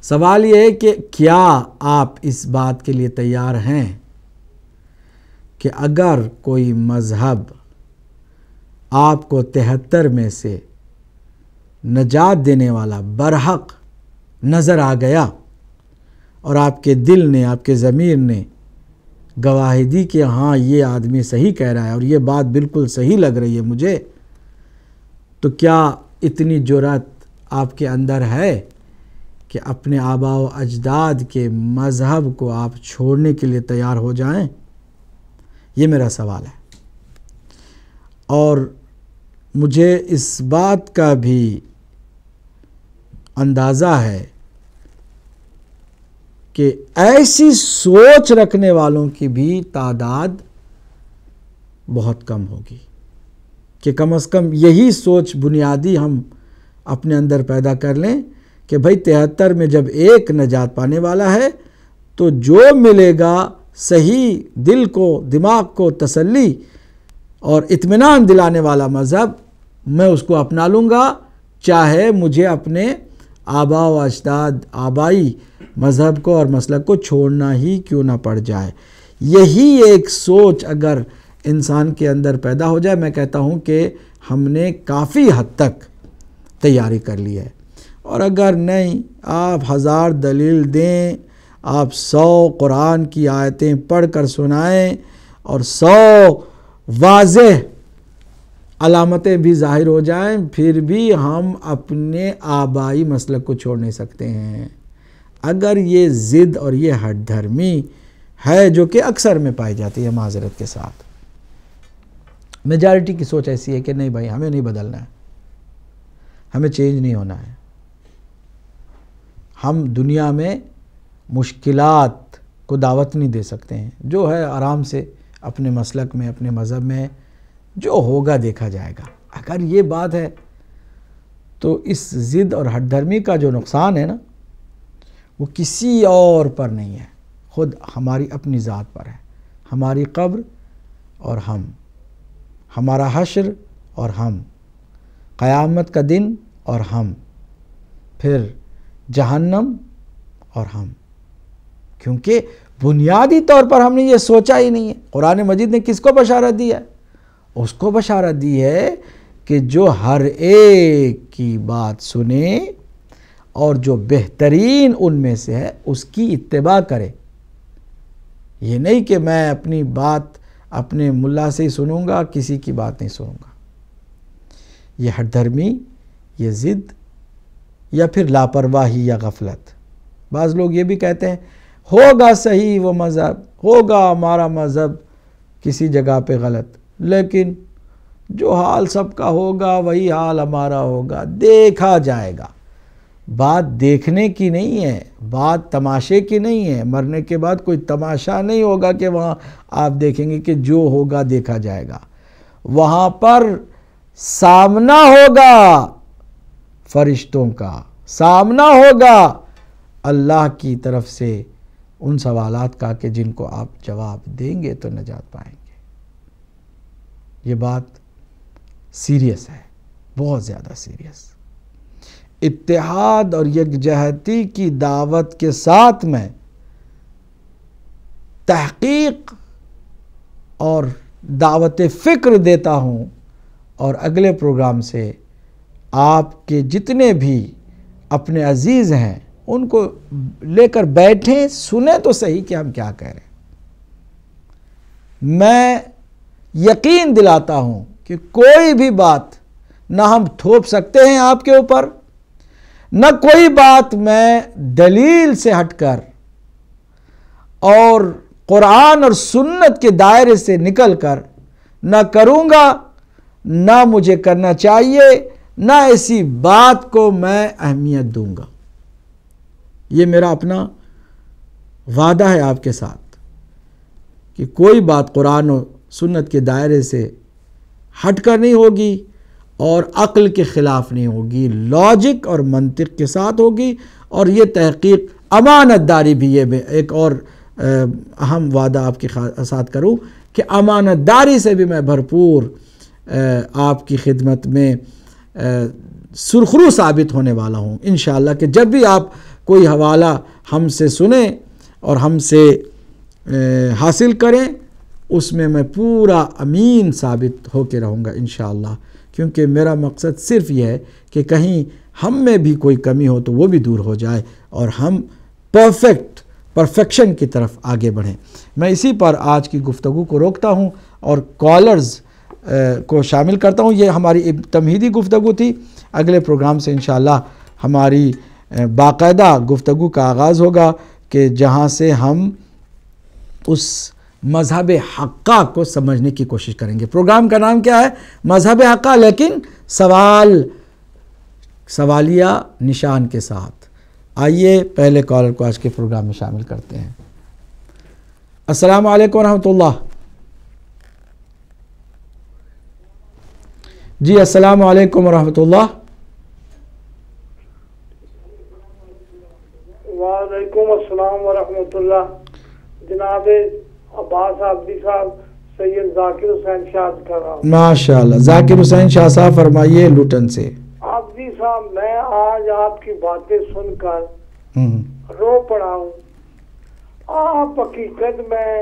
سوال یہ ہے کہ کیا آپ اس بات کے لیے تیار ہیں کہ اگر کوئی مذہب آپ کو 73 میں سے نجات دینے والا برحق نظر آ گیا، اور آپ کے دل نے، آپ کے ضمیر نے گواہی دی کہ ہاں یہ آدمی صحیح کہہ رہا ہے اور یہ بات بالکل صحیح لگ رہی ہے مجھے، تو کیا اتنی جرأت آپ کے اندر ہے کہ اپنے آباء و اجداد کے مذہب کو آپ چھوڑنے کے لیے تیار ہو جائیں؟ یہ میرا سوال ہے۔ اور مجھے اس بات کا بھی اندازہ ہے کہ ایسی سوچ رکھنے والوں کی بھی تعداد بہت کم ہوگی۔ کہ کم از کم یہی سوچ بنیادی ہم اپنے اندر پیدا کر لیں کہ بھائی 73 میں جب ایک نجات پانے والا ہے تو جو ملے گا صحیح دل کو دماغ کو تسلی اور اطمینان دلانے والا مذہب میں اس کو اپنا لوں گا، چاہے مجھے اپنے آبا و اجداد آبائی مذہب کو اور مسلک کو چھوڑنا ہی کیوں نہ پڑ جائے۔ یہی ایک سوچ اگر انسان کے اندر پیدا ہو جائے، میں کہتا ہوں کہ ہم نے کافی حد تک تیاری کر لی ہے۔ اور اگر نہیں، آپ 1000 دلیل دیں، آپ 100 قرآن کی آیتیں پڑھ کر سنائیں اور 100 واضح علامتیں بھی ظاہر ہو جائیں، پھر بھی ہم اپنے آبائی مسلک کو چھوڑ نہیں سکتے ہیں۔ اگر یہ ضد اور یہ ہٹ دھرمی ہے جو کہ اکثر میں پائی جاتی ہے، معذرت کے ساتھ میجارٹی کی سوچ ایسی ہے کہ نہیں بھائی ہمیں نہیں بدلنا ہے، ہمیں چینج نہیں ہونا ہے، ہم دنیا میں مشکلات کو دعوت نہیں دے سکتے ہیں، جو ہے آرام سے اپنے مسلک میں اپنے مذہب میں جو ہوگا دیکھا جائے گا۔ اگر یہ بات ہے تو اس ضد اور ہٹ دھرمی کا جو نقصان ہے نا، وہ کسی اور پر نہیں ہے، خود ہماری اپنی ذات پر ہے۔ ہماری قبر اور ہم، ہمارا حشر اور ہم، قیامت کا دن اور ہم، پھر جہنم اور ہم، کیونکہ بنیادی طور پر ہم نے یہ سوچا ہی نہیں ہے۔ قرآن مجید نے کس کو بشارت دی ہے؟ اس کو بشارت دی ہے کہ جو ہر ایک کی بات سنے اور جو بہترین ان میں سے ہے اس کی اتباع کرے۔ یہ نہیں کہ میں اپنی بات اپنے ملا سے ہی سنوں گا، کسی کی بات نہیں سنوں گا۔ یہ ہٹ دھرمی، یہ ضد یا پھر لاپرواہی یا غفلت۔ بعض لوگ یہ بھی کہتے ہیں ہوگا صحیح وہ مذہب، ہوگا ہمارا مذہب کسی جگہ پہ غلط، لیکن جو حال سب کا ہوگا وہی حال ہمارا ہوگا، دیکھا جائے گا۔ بات دیکھنے کی نہیں ہے، بات تماشے کی نہیں ہے۔ مرنے کے بعد کوئی تماشا نہیں ہوگا کہ وہاں آپ دیکھیں گے کہ جو ہوگا دیکھا جائے گا۔ وہاں پر سامنا ہوگا فرشتوں کا، سامنا ہوگا اللہ کی طرف سے ان سوالات کا کہ جن کو آپ جواب دیں گے تو نجات پائیں گے۔ یہ بات سیریس ہے، بہت زیادہ سیریس۔ اتحاد اور یکجہتی کی دعوت کے ساتھ میں تحقیق اور دعوت فکر دیتا ہوں، اور اگلے پروگرام سے آپ کے جتنے بھی اپنے عزیز ہیں ان کو لے کر بیٹھیں، سنیں تو صحیح کہ ہم کیا کہہ رہے ہیں۔ میں یقین دلاتا ہوں کہ کوئی بھی بات نہ ہم تھوپ سکتے ہیں آپ کے اوپر، نہ کوئی بات میں دلیل سے ہٹ کر اور قرآن اور سنت کے دائرے سے نکل کر نہ کروں گا، نہ مجھے کرنا چاہیے، نہ ایسی بات کو میں اہمیت دوں گا۔ یہ میرا اپنا وعدہ ہے آپ کے ساتھ کہ کوئی بات قرآن و سنت کے دائرے سے ہٹ کر نہیں ہوگی اور عقل کے خلاف نہیں ہوگی، لاجک اور منطق کے ساتھ ہوگی۔ اور یہ تحقیق امانت داری بھی، یہ ایک اور اہم وعدہ آپ کے ساتھ کروں کہ امانت داری سے بھی میں بھرپور آپ کی خدمت میں سرخرو ثابت ہونے والا ہوں انشاءاللہ، کہ جب بھی آپ کوئی حوالہ ہم سے سنیں اور ہم سے حاصل کریں اس میں پورا امین ثابت ہو کے رہوں گا انشاءاللہ، کیونکہ میرا مقصد صرف یہ ہے کہ کہیں ہم میں بھی کوئی کمی ہو تو وہ بھی دور ہو جائے اور ہم پرفیکشن کی طرف آگے بڑھیں۔ میں اسی پر آج کی گفتگو کو روکتا ہوں اور کالرز کو شامل کرتا ہوں۔ یہ ہماری تمہیدی گفتگو تھی، اگلے پروگرام سے انشاءاللہ ہماری باقاعدہ گفتگو کا آغاز ہوگا کہ جہاں سے ہم اس مذہب حقہ کو سمجھنے کی کوشش کریں گے۔ پروگرام کا نام کیا ہے؟ مذہب حقہ، لیکن سوالیہ نشان کے ساتھ۔ آئیے پہلے کالر کو آج کے پروگرام میں شامل کرتے ہیں۔ السلام علیکم ورحمۃ اللہ۔ جی السلام علیکم ورحمۃ اللہ. وعلیکم السلام ورحمۃ اللہ. جناب عباس عابدی صاحب، سید ذاکر حسین شاہ کر رہا ہوں. ماشاء اللہ. ذاکر حسین شاہ صاحب فرمائیے لوٹن سے. عابدی صاحب، میں آج آپ کی باتیں سن کر رو پڑا ہوں. آپ حقیقت میں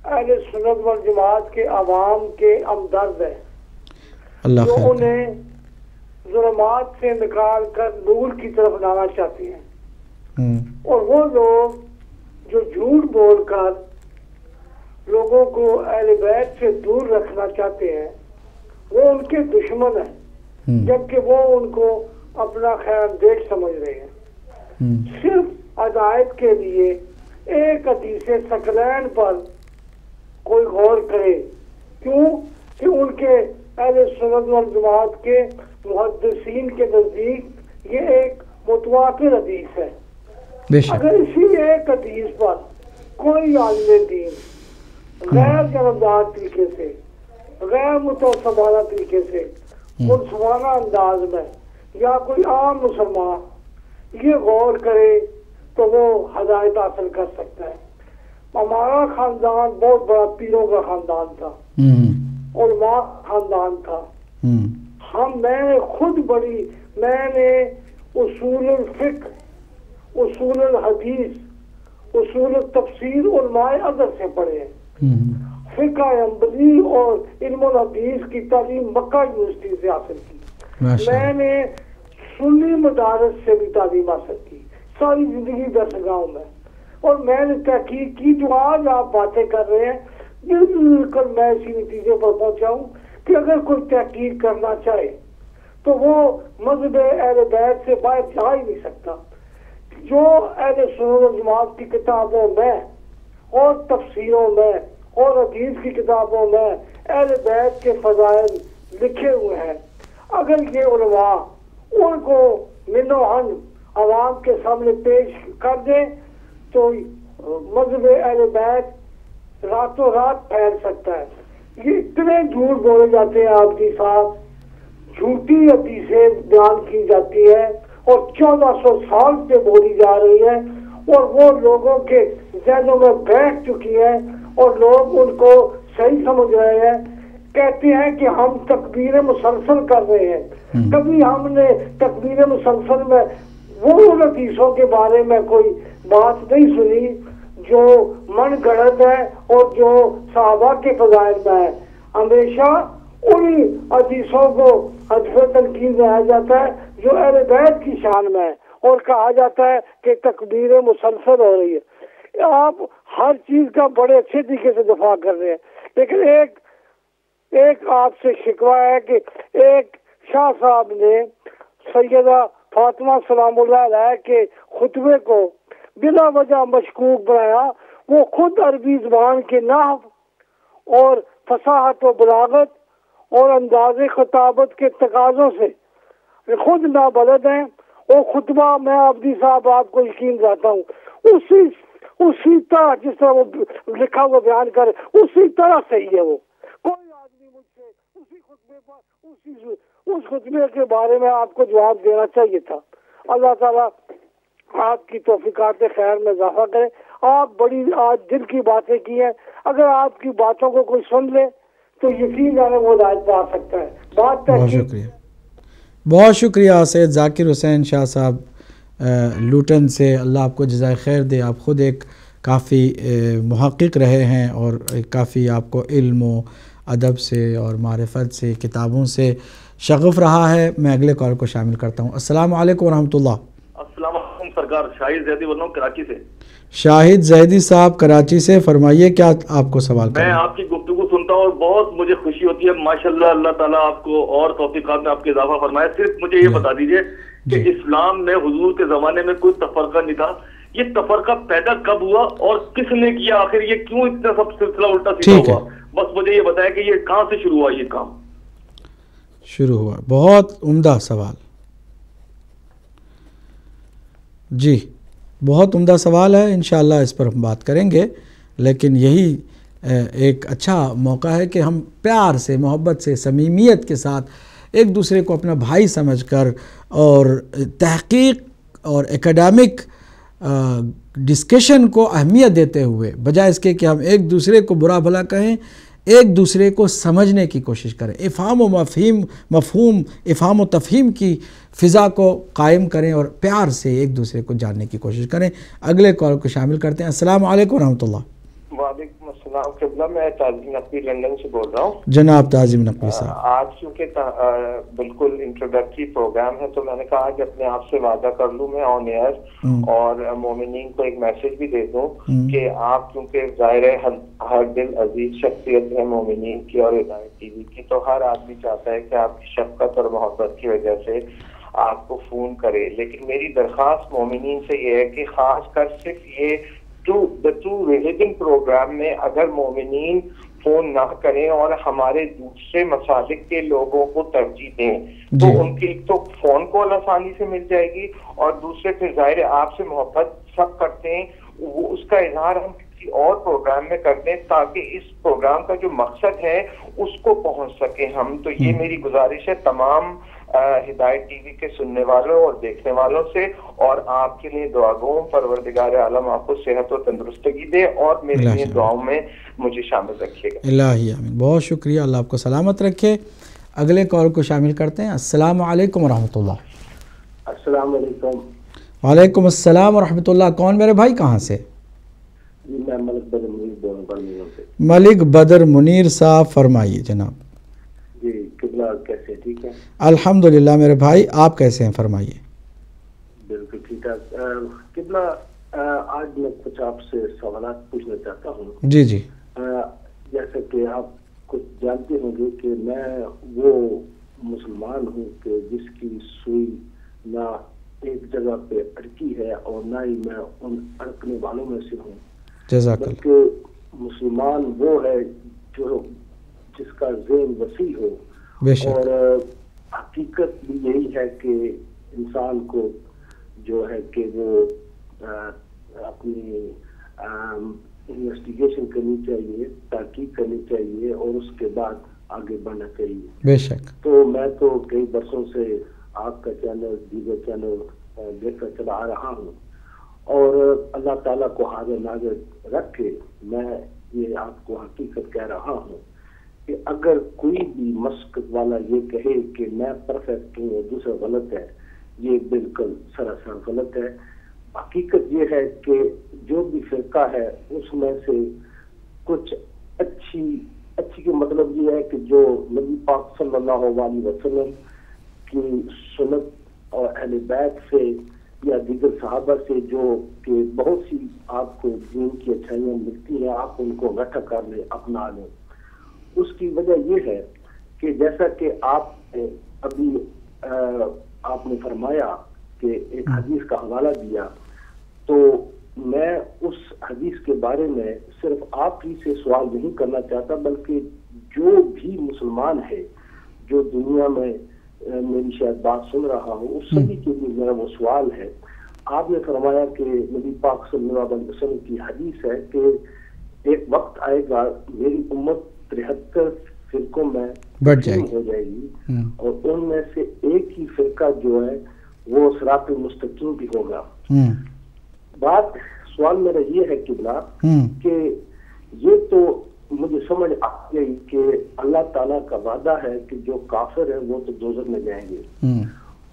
اہل سنت والجماعت کے عوام کے ہمدرد ہیں، جو انہیں ظلمات سے نکال کر نور کی طرف لانا چاہتی ہیں. اور وہ لوگ جو جھوٹ بول کر لوگوں کو اہل بیت سے دور رکھنا چاہتے ہیں، وہ ان کے دشمن ہیں، جبکہ وہ ان کو اپنا خیر اندیش سمجھ رہے ہیں. صرف ہدایت کے لیے ایک حدیث ثقلین پر کوئی غور کرے. کیوں کہ ان کے اہل سنت والجماعت کے محدثین کے نزدیک یہ ایک متواتر حدیث ہے. اگر اسی ایک حدیث پر کوئی عالم دین غیر جانبدار طریقے سے، غیر متعصبانہ طریقے سے، منصفانہ انداز میں، یا کوئی عام مسلمان یہ غور کرے تو وہ ہدایت حاصل کر سکتا ہے. ہمارا خاندان بہت بڑا پیروں کا خاندان تھا، علماء خاندان تھا. میں نے خود میں نے اصول الفقہ، اصول الحدیث، اصول التفسیر علماء ازہر سے پڑھے ہیں. فقہ حنبلی اور علم الحدیث کی تعلیم مکہ یونیورسٹی سے حاصل کی. میں نے سنی مدارس سے بھی تعلیم حاصل کی ساری زندگی 10 گاؤں میں. اور میں نے تحقیق کی. جو آج آپ باتیں کر رہے ہیں بالکل میں اسی نتیجے پر پہنچا ہوں کہ اگر کوئی تحقیق کرنا چاہے تو وہ مذہب اہل بیت سے باہر جا ہی نہیں سکتا. جو اہل سنت والجماعت کی کتابوں میں اور تفسیروں میں اور حدیث کی کتابوں میں اہل بیت کے فضائل لکھے ہوئے ہیں، اگر یہ علماء ان کو منو ہن عوام کے سامنے پیش کر دیں تو مذہب اہل بیت راتوں رات پھیل سکتا ہے. یہ اتنے جھوٹ بولے جاتے ہیں آپ کی صاحب، جھوٹی حدیثیں بیان کی جاتی ہے اور 1400 سال سے بولی جا رہی ہے، اور وہ لوگوں کے ذہنوں میں بیٹھ چکی ہے اور لوگ ان کو صحیح سمجھ رہے ہیں. کہتے ہیں کہ ہم تکبیر مسلسل کر رہے ہیں. کبھی ہم نے تکبیر مسلسل میں وہ حدیثوں کے بارے میں کوئی بات نہیں سنی جو من گڑت ہے اور جو صحابہ کے فضائل میں ہے. ہمیشہ انہی حدیثوں کو حذف تنقید میں آیا جاتا ہے جو اہل بیت کی شان میں ہے، اور کہا جاتا ہے کہ تکبیر مسلسل ہو رہی ہے. آپ ہر چیز کا بڑے اچھے طریقے سے دفاع کر رہے ہیں، لیکن ایک آپ سے شکوہ ہے کہ ایک شاہ صاحب نے سیدہ فاطمہ سلام اللہ علیہ کے خطبے کو بلا وجہ مشکوک بنایا. وہ خود عربی زبان کے نحو اور فصاحت و بلاغت اور انداز خطابت کے تقاضوں سے خود نابلد ہیں. وہ خطبہ میں عابدی صاحب آپ کو یقین دلاتا ہوں اسی طرح جس طرح وہ لکھا ہوا بیان کرے اسی طرح صحیح ہے. وہ کوئی آدمی مجھ سے اسی خطبے پر اس خطبے کے بارے میں آپ کو جواب دینا چاہیے تھا. اللہ تعالیٰ آپ کی توفیقات خیر میں اضافہ کرے. آپ بڑی آج دل کی باتیں کی ہیں. اگر آپ کی باتوں کو کوئی سن لے تو یقین جانے وہ ہدایت پا سکتا ہے. بہت شکریہ، بہت شکریہ سید ذاکر حسین شاہ صاحب لوٹن سے. اللہ آپ کو جزائے خیر دے. آپ خود ایک کافی محقق رہے ہیں اور کافی آپ کو علم و ادب سے اور معرفت سے کتابوں سے شغف رہا ہے. میں اگلے کال کو شامل کرتا ہوں. السلام علیکم ورحمۃ اللہ. السلام علیکم سرکار. شاہد زیدی بول رہا ہوں کراچی سے. شاہد زیدی صاحب کراچی سے، فرمائیے کیا آپ کو سوال کرنا ہے؟ میں آپ کی گفتگو سنتا ہوں اور بہت مجھے خوشی ہوتی ہے. ماشاءاللہ اللہ تعالیٰ آپ کو اور توفیقات میں آپ کے اضافہ فرمائے. صرف مجھے یہ بتا دیجئے کہ اسلام میں حضور کے زمانے میں کوئی تفرقہ نہیں تھا. یہ تفرقہ پیدا کب ہوا اور کس نے کیا؟ آخر یہ کیوں اتنا سب سلسلہ الٹا سیدھا ہوا؟ بس مجھے یہ بتایا کہ یہ کہاں سے شروع ہوا یہ کام؟ شروع ہوا. بہت عمدہ سوال. جی بہت عمدہ سوال ہے. انشاءاللہ اس پر ہم بات کریں گے، لیکن یہی ایک اچھا موقع ہے کہ ہم پیار سے، محبت سے، صمیمیت کے ساتھ ایک دوسرے کو اپنا بھائی سمجھ کر اور تحقیق اور ایکیڈمک ڈسکشن کو اہمیت دیتے ہوئے، بجائے اس کے کہ ہم ایک دوسرے کو برا بھلا کہیں، ایک دوسرے کو سمجھنے کی کوشش کریں، افہام و تفہیم کی فضا کو قائم کریں اور پیار سے ایک دوسرے کو جاننے کی کوشش کریں۔ اگلے کال کو شامل کرتے ہیں۔ السلام علیکم ورحمۃ اللہ۔ وعلیکم السلام قبلہ، میں تعظیم نقوی لندن سے بول رہا ہوں۔ جناب تعظیم نقوی صاحب، آج چونکہ بالکل انٹروڈکٹری پروگرام ہے تو میں نے کہا کہ اپنے آپ سے وعدہ کر لوں میں آن ایئر اور مومنین کو ایک میسج بھی دے دوں کہ آپ چونکہ ظاہر ہر دل عزیز شخصیت ہے مومنین کی اور ہدایت ٹی وی کی، تو ہر آدمی چاہتا ہے کہ آپ کی شفقت اور محبت کی وجہ سے آپ کو فون کرے، لیکن میری درخواست مومنین سے یہ ہے کہ خاص کر صرف یہ ٹو ریلیجن پروگرام میں اگر مومنین فون نہ کریں اور ہمارے دوسرے مسالک کے لوگوں کو ترجیح دیں تو ان کی تو فون کال آسانی سے مل جائے گی، اور دوسرے پھر ظاہر آپ سے محبت سب کرتے ہیں، وہ اس کا اظہار ہم کسی اور پروگرام میں کرتے ہیں تاکہ اس پروگرام کا جو مقصد ہے اس کو پہنچ سکیں ہم۔ تو یہ میری گزارش ہے تمام ہدایت ٹی وی کے سننے والوں اور دیکھنے والوں سے، اور آپ کے لیے دعا گو، پروردگار عالم آپ کو صحت و تندرستگی دے اور میرے لیے دعاؤں میں مجھے شامل رکھیے گا۔ الہی آمین، بہت شکریہ، اللہ آپ کو سلامت رکھے۔ اگلے کال کو شامل کرتے ہیں۔ السلام علیکم ورحمۃ اللہ۔ السلام علیکم۔ وعلیکم السلام ورحمۃ اللہ۔ کون میرے بھائی، کہاں سے؟ جی میں ملک بدر منیر بول رہا ہوں۔ ملک بدر منیر صاحب، فرمائیے جناب۔ جی قبلہ کیسے؟ ٹھیک ہے الحمدللہ میرے بھائی، آپ کیسے ہیں؟ فرمائیے۔ بالکل ٹھیک ٹھاک قبلہ، آج میں کچھ آپ سے سوالات پوچھنا چاہتا ہوں۔ جی جی۔ جیسا کہ آپ کچھ جانتے ہوں گے کہ میں وہ مسلمان ہوں کہ جس کی سوئی نہ ایک جگہ پہ اڑکی ہے اور نہ ہی میں ان اڑکنے والوں میں سے ہوں، بلکہ مسلمان وہ ہے جو جس کا ذہن وسیع ہو، اور حقیقت بھی یہی ہے کہ انسان کو جو ہے کہ وہ اپنی انویسٹیگیشن کرنی چاہیے، تحقیق کرنی چاہیے اور اس کے بعد آگے بڑھنا چاہیے۔ بے شک۔ تو میں تو کئی برسوں سے آپ کا چینل، دیگر چینل دیکھتا چلا آ رہا ہوں، اور اللہ تعالیٰ کو حاضر ناظر رکھ کے میں یہ آپ کو حقیقت کہہ رہا ہوں کہ اگر کوئی بھی مشق والا یہ کہے کہ میں پرفیکٹ ہوں اور دوسرا غلط ہے، یہ بالکل سراسر غلط ہے۔ حقیقت یہ ہے کہ جو بھی فرقہ ہے اس میں سے کچھ اچھی کے مطلب یہ ہے کہ جو نبی پاک صلی اللہ علیہ وسلم کی سنت اور اہل بیت سے یا دیگر صحابہ سے جو کہ بہت سی آپ کو دین کی اچھائیاں ملتی ہیں، آپ ان کو گٹھا کر لیں، اپنا لیں۔ اس کی وجہ یہ ہے کہ جیسا کہ آپ نے ابھی آپ نے فرمایا کہ ایک حدیث کا حوالہ دیا، تو میں اس حدیث کے بارے میں صرف آپ ہی سے سوال نہیں کرنا چاہتا، بلکہ جو بھی مسلمان ہے جو دنیا میں میری شاید بات سن رہا ہوں، اس سبھی کے لیے میرا وہ سوال ہے۔ آپ نے فرمایا کہ نبی پاک صلی اللہ علیہ وسلم کی حدیث ہے کہ ایک وقت آئے گا میری امت 73 فرقوں میں بٹ ہو جائے گی، اور ان میں سے ایک ہی فرقہ جو ہے وہ صراط المستقیم بھی ہوگا۔ بات سوال میرا یہ ہے قبلہ کہ یہ تو مجھے سمجھ آ گئی کہ اللہ تعالیٰ کا وعدہ ہے کہ جو کافر ہیں وہ تو دوزخ میں جائیں گے،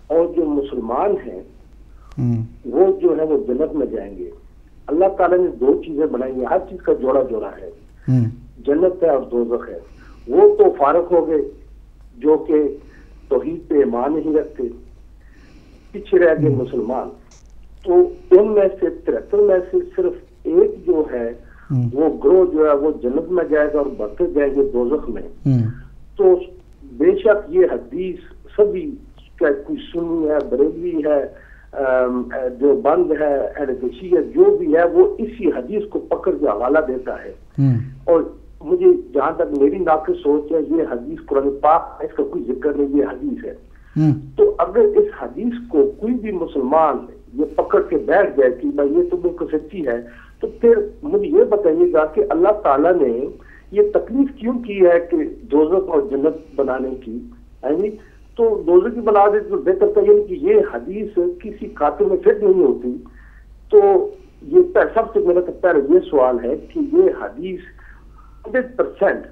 اور جو مسلمان ہیں وہ جو ہے وہ جنت میں جائیں گے۔ اللہ تعالیٰ نے دو چیزیں بنائی ہیں، ہر چیز کا جوڑا جوڑا ہے، جنت ہے اور دوزخ ہے۔ وہ تو فارغ ہو گئے جو کہ توحید پہ ایمان نہیں رکھتے، پیچھے رہ گئے مسلمان۔ تو ان میں سے 73 میں سے صرف ایک جو ہے وہ گروہ جو ہے وہ جنت میں جائے گا اور بڑھتے جائیں گے دوزخ میں۔ تو بے شک یہ حدیث سبھی، کوئی سنی ہے، بریلوی ہے، جو بند ہے، اہل شیعہ جو بھی ہے، وہ اسی حدیث کو پکڑ کے حوالہ دیتا ہے۔ اور مجھے جہاں تک میری ناقص سوچ ہے، یہ حدیث قرآن پاک، اس کا کوئی ذکر نہیں، یہ حدیث ہے۔ تو اگر اس حدیث کو کوئی بھی مسلمان یہ پکڑ کے بیٹھ جائے کہ بھائی یہ تو بالکل سچی ہے، تو پھر مجھے یہ بتائیے گا کہ اللہ تعالیٰ نے یہ تکلیف کیوں کی ہے کہ دوزخ اور جنت بنانے کی؟ تو دوزخ کی بنا دے تو بہتر تھا، یعنی کہ یہ حدیث کسی خاطر میں فٹ نہیں ہوتی. تو یہ سب سے میرا پہلا یہ سوال ہے کہ یہ حدیث 100%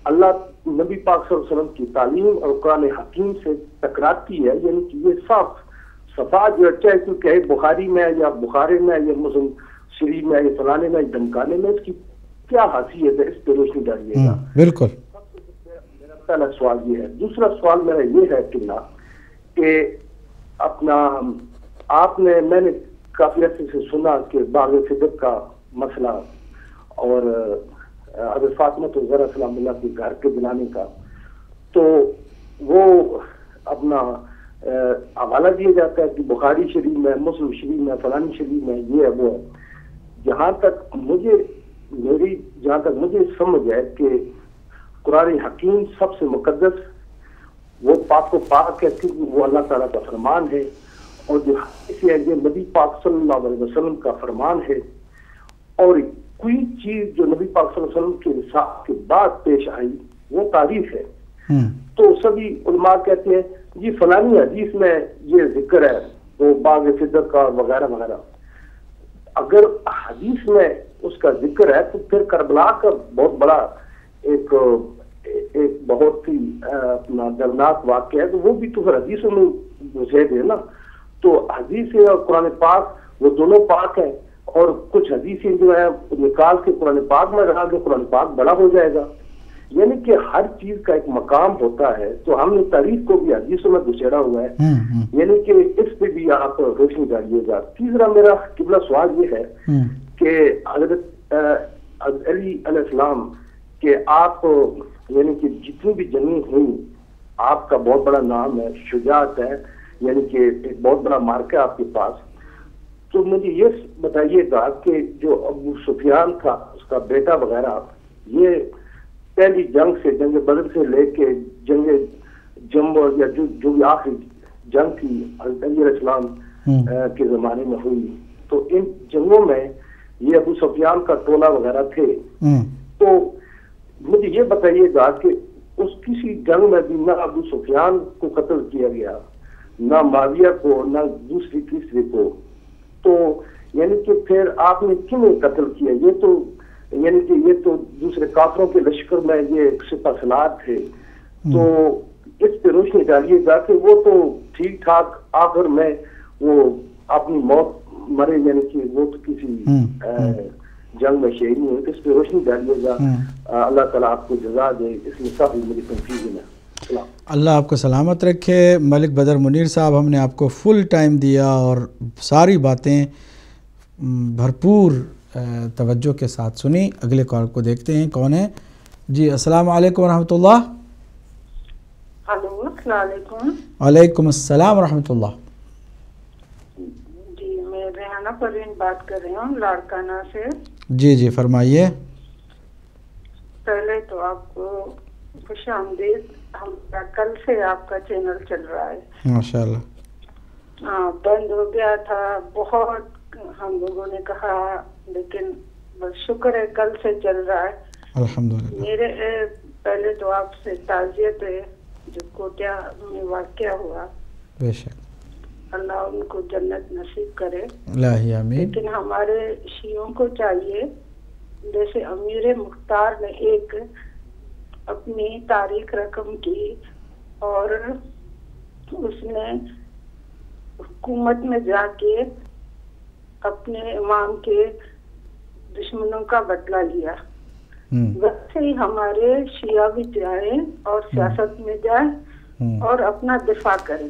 اللہ نبی پاک صلی اللہ علیہ وسلم کی تعلیم اور قرآن حکیم سے ٹکراتی ہے، یعنی کہ یہ صفا جو چاہے کوئی کہے بخاری میں یا بخاری میں یا مسلم شریف میں یا فلانے میں دمکانے میں، اس کی کیا حیثیت ہے، اس پہ روشنی ڈالیے گا. بالکل. میرا پہلا سوال یہ ہے. دوسرا سوال میرا یہ ہے کہ اپنا آپ نے، میں نے کافی عرصے سے سنا کہ باغ صدق کا مسئلہ اور حضرت فاطمہ الزہرا سلام اللہ کے گھر کے بنانے کا، تو وہ اپنا حوالہ دیا جاتا ہے کہ بخاری شریف میں، مسلم شریف میں، فلانی شریف میں، یہ ہے وہ ہے. جہاں تک مجھے سمجھ ہے کہ قرآن حکیم سب سے مقدس، وہ پاک و پاک ہے کیونکہ وہ اللہ تعالیٰ کا فرمان ہے، اور جو حدیث ہے یہ نبی پاک صلی اللہ علیہ وسلم کا فرمان ہے. اور کوئی چیز جو نبی پاک صلی اللہ علیہ وسلم کے رسالت کے بعد پیش آئی وہ تعریف ہے. تو سبھی علماء کہتے ہیں جی فلانی حدیث میں یہ ذکر ہے، وہ باغ صدق کا وغیرہ وغیرہ. اگر حدیث میں اس کا ذکر ہے تو پھر کربلا کا بہت بڑا ایک بہت ہی اپنا دردناک واقعہ ہے، تو وہ بھی تو پھر حدیثوں میں گھسے دے نا. تو حدیث اور قرآن پاک وہ دونوں پاک ہیں، اور کچھ حدیثیں جو ہے نکال کے قرآن پاک میں رہا کہ قرآن پاک بڑا ہو جائے گا. یعنی کہ ہر چیز کا ایک مقام ہوتا ہے، تو ہم نے تعریف کو بھی حدیثوں میں گھسیڑا ہوا ہے. یعنی کہ اس پہ بھی آپ روشنی ڈالیے گا. تیسرا میرا قبلہ سوال یہ ہے کہ حضرت علی علیہ السلام کہ آپ یعنی کہ جتنی بھی جنگیں ہوئی، آپ کا بہت بڑا نام ہے، شجاعت ہے، یعنی کہ ایک بہت بڑا مارکہ آپ کے پاس. تو مجھے یہ بتائیے گا کہ جو ابو سفیان تھا، اس کا بیٹا وغیرہ، یہ پہلی جنگ سے، جنگ بدر سے لے کے جنگ جمع یا جو بھی آخری جنگ تھی حضرت علی علیہ السلام کے زمانے میں ہوئی، تو ان جنگوں میں یہ ابو سفیان کا ٹولہ وغیرہ تھے. تو مجھے یہ بتائیے گا کہ اس کسی جنگ میں بھی نہ ابو سفیان کو قتل کیا گیا، نہ معاویہ کو، نہ دوسری تیسری کو. تو یعنی کہ پھر آپ نے کیوں قتل کیا؟ یہ تو یعنی کہ یہ تو دوسرے کافروں کے لشکر میں یہ سپہ سالار تھے. تو اس پہ روشنی ڈالیے گا کہ وہ تو ٹھیک ٹھاک آخر میں وہ اپنی موت مرے، یعنی کہ وہ تو کسی جنگ میں شہید نہیں ہوئے. اس پہ روشنی ڈالیے گا. اللہ تعالیٰ آپ کو جزا دے. اس میں سب میری کنفیوژن ہے. اللہ آپ کو سلامت رکھے. ملک بدر منیر صاحب، ہم نے آپ کو فل ٹائم دیا اور ساری باتیں بھرپور توجہ کے ساتھ سنی. اگلے کال کو دیکھتے ہیں کون ہے. جی السلام علیکم ورحمۃ اللہ. ہلو السلام علیکم. وعلیکم السلام ورحمۃ اللہ. جی میں ریحانہ پروین بات کر رہی ہوں لاڑکانہ سے. جی فرمائیے. پہلے تو آپ کو خوش آمدید. ہمارا کل سے آپ کا چینل چل رہا ہے. ماشاء اللہ. ہاں بند ہو گیا تھا، بہت ہم لوگوں نے کہا، لیکن بس شکر ہے کل سے چل رہا ہے. الحمدللہ. میرے پہلے تو آپ سے تعزیت ہے جو کوٹیا میں واقعہ ہوا. بے شک. اللہ ان کو جنت نصیب کرے. الہی آمین. لیکن ہمارے شیعوں کو چاہیے، جیسے امیر مختار نے ایک اپنی تاریخ رقم کی اور اس نے حکومت میں جا کے اپنے امام کے دشمنوں کا بدلہ لیا، ویسے ہی ہمارے شیعہ بھی جائیں اور سیاست میں جائیں اور اپنا دفاع کریں.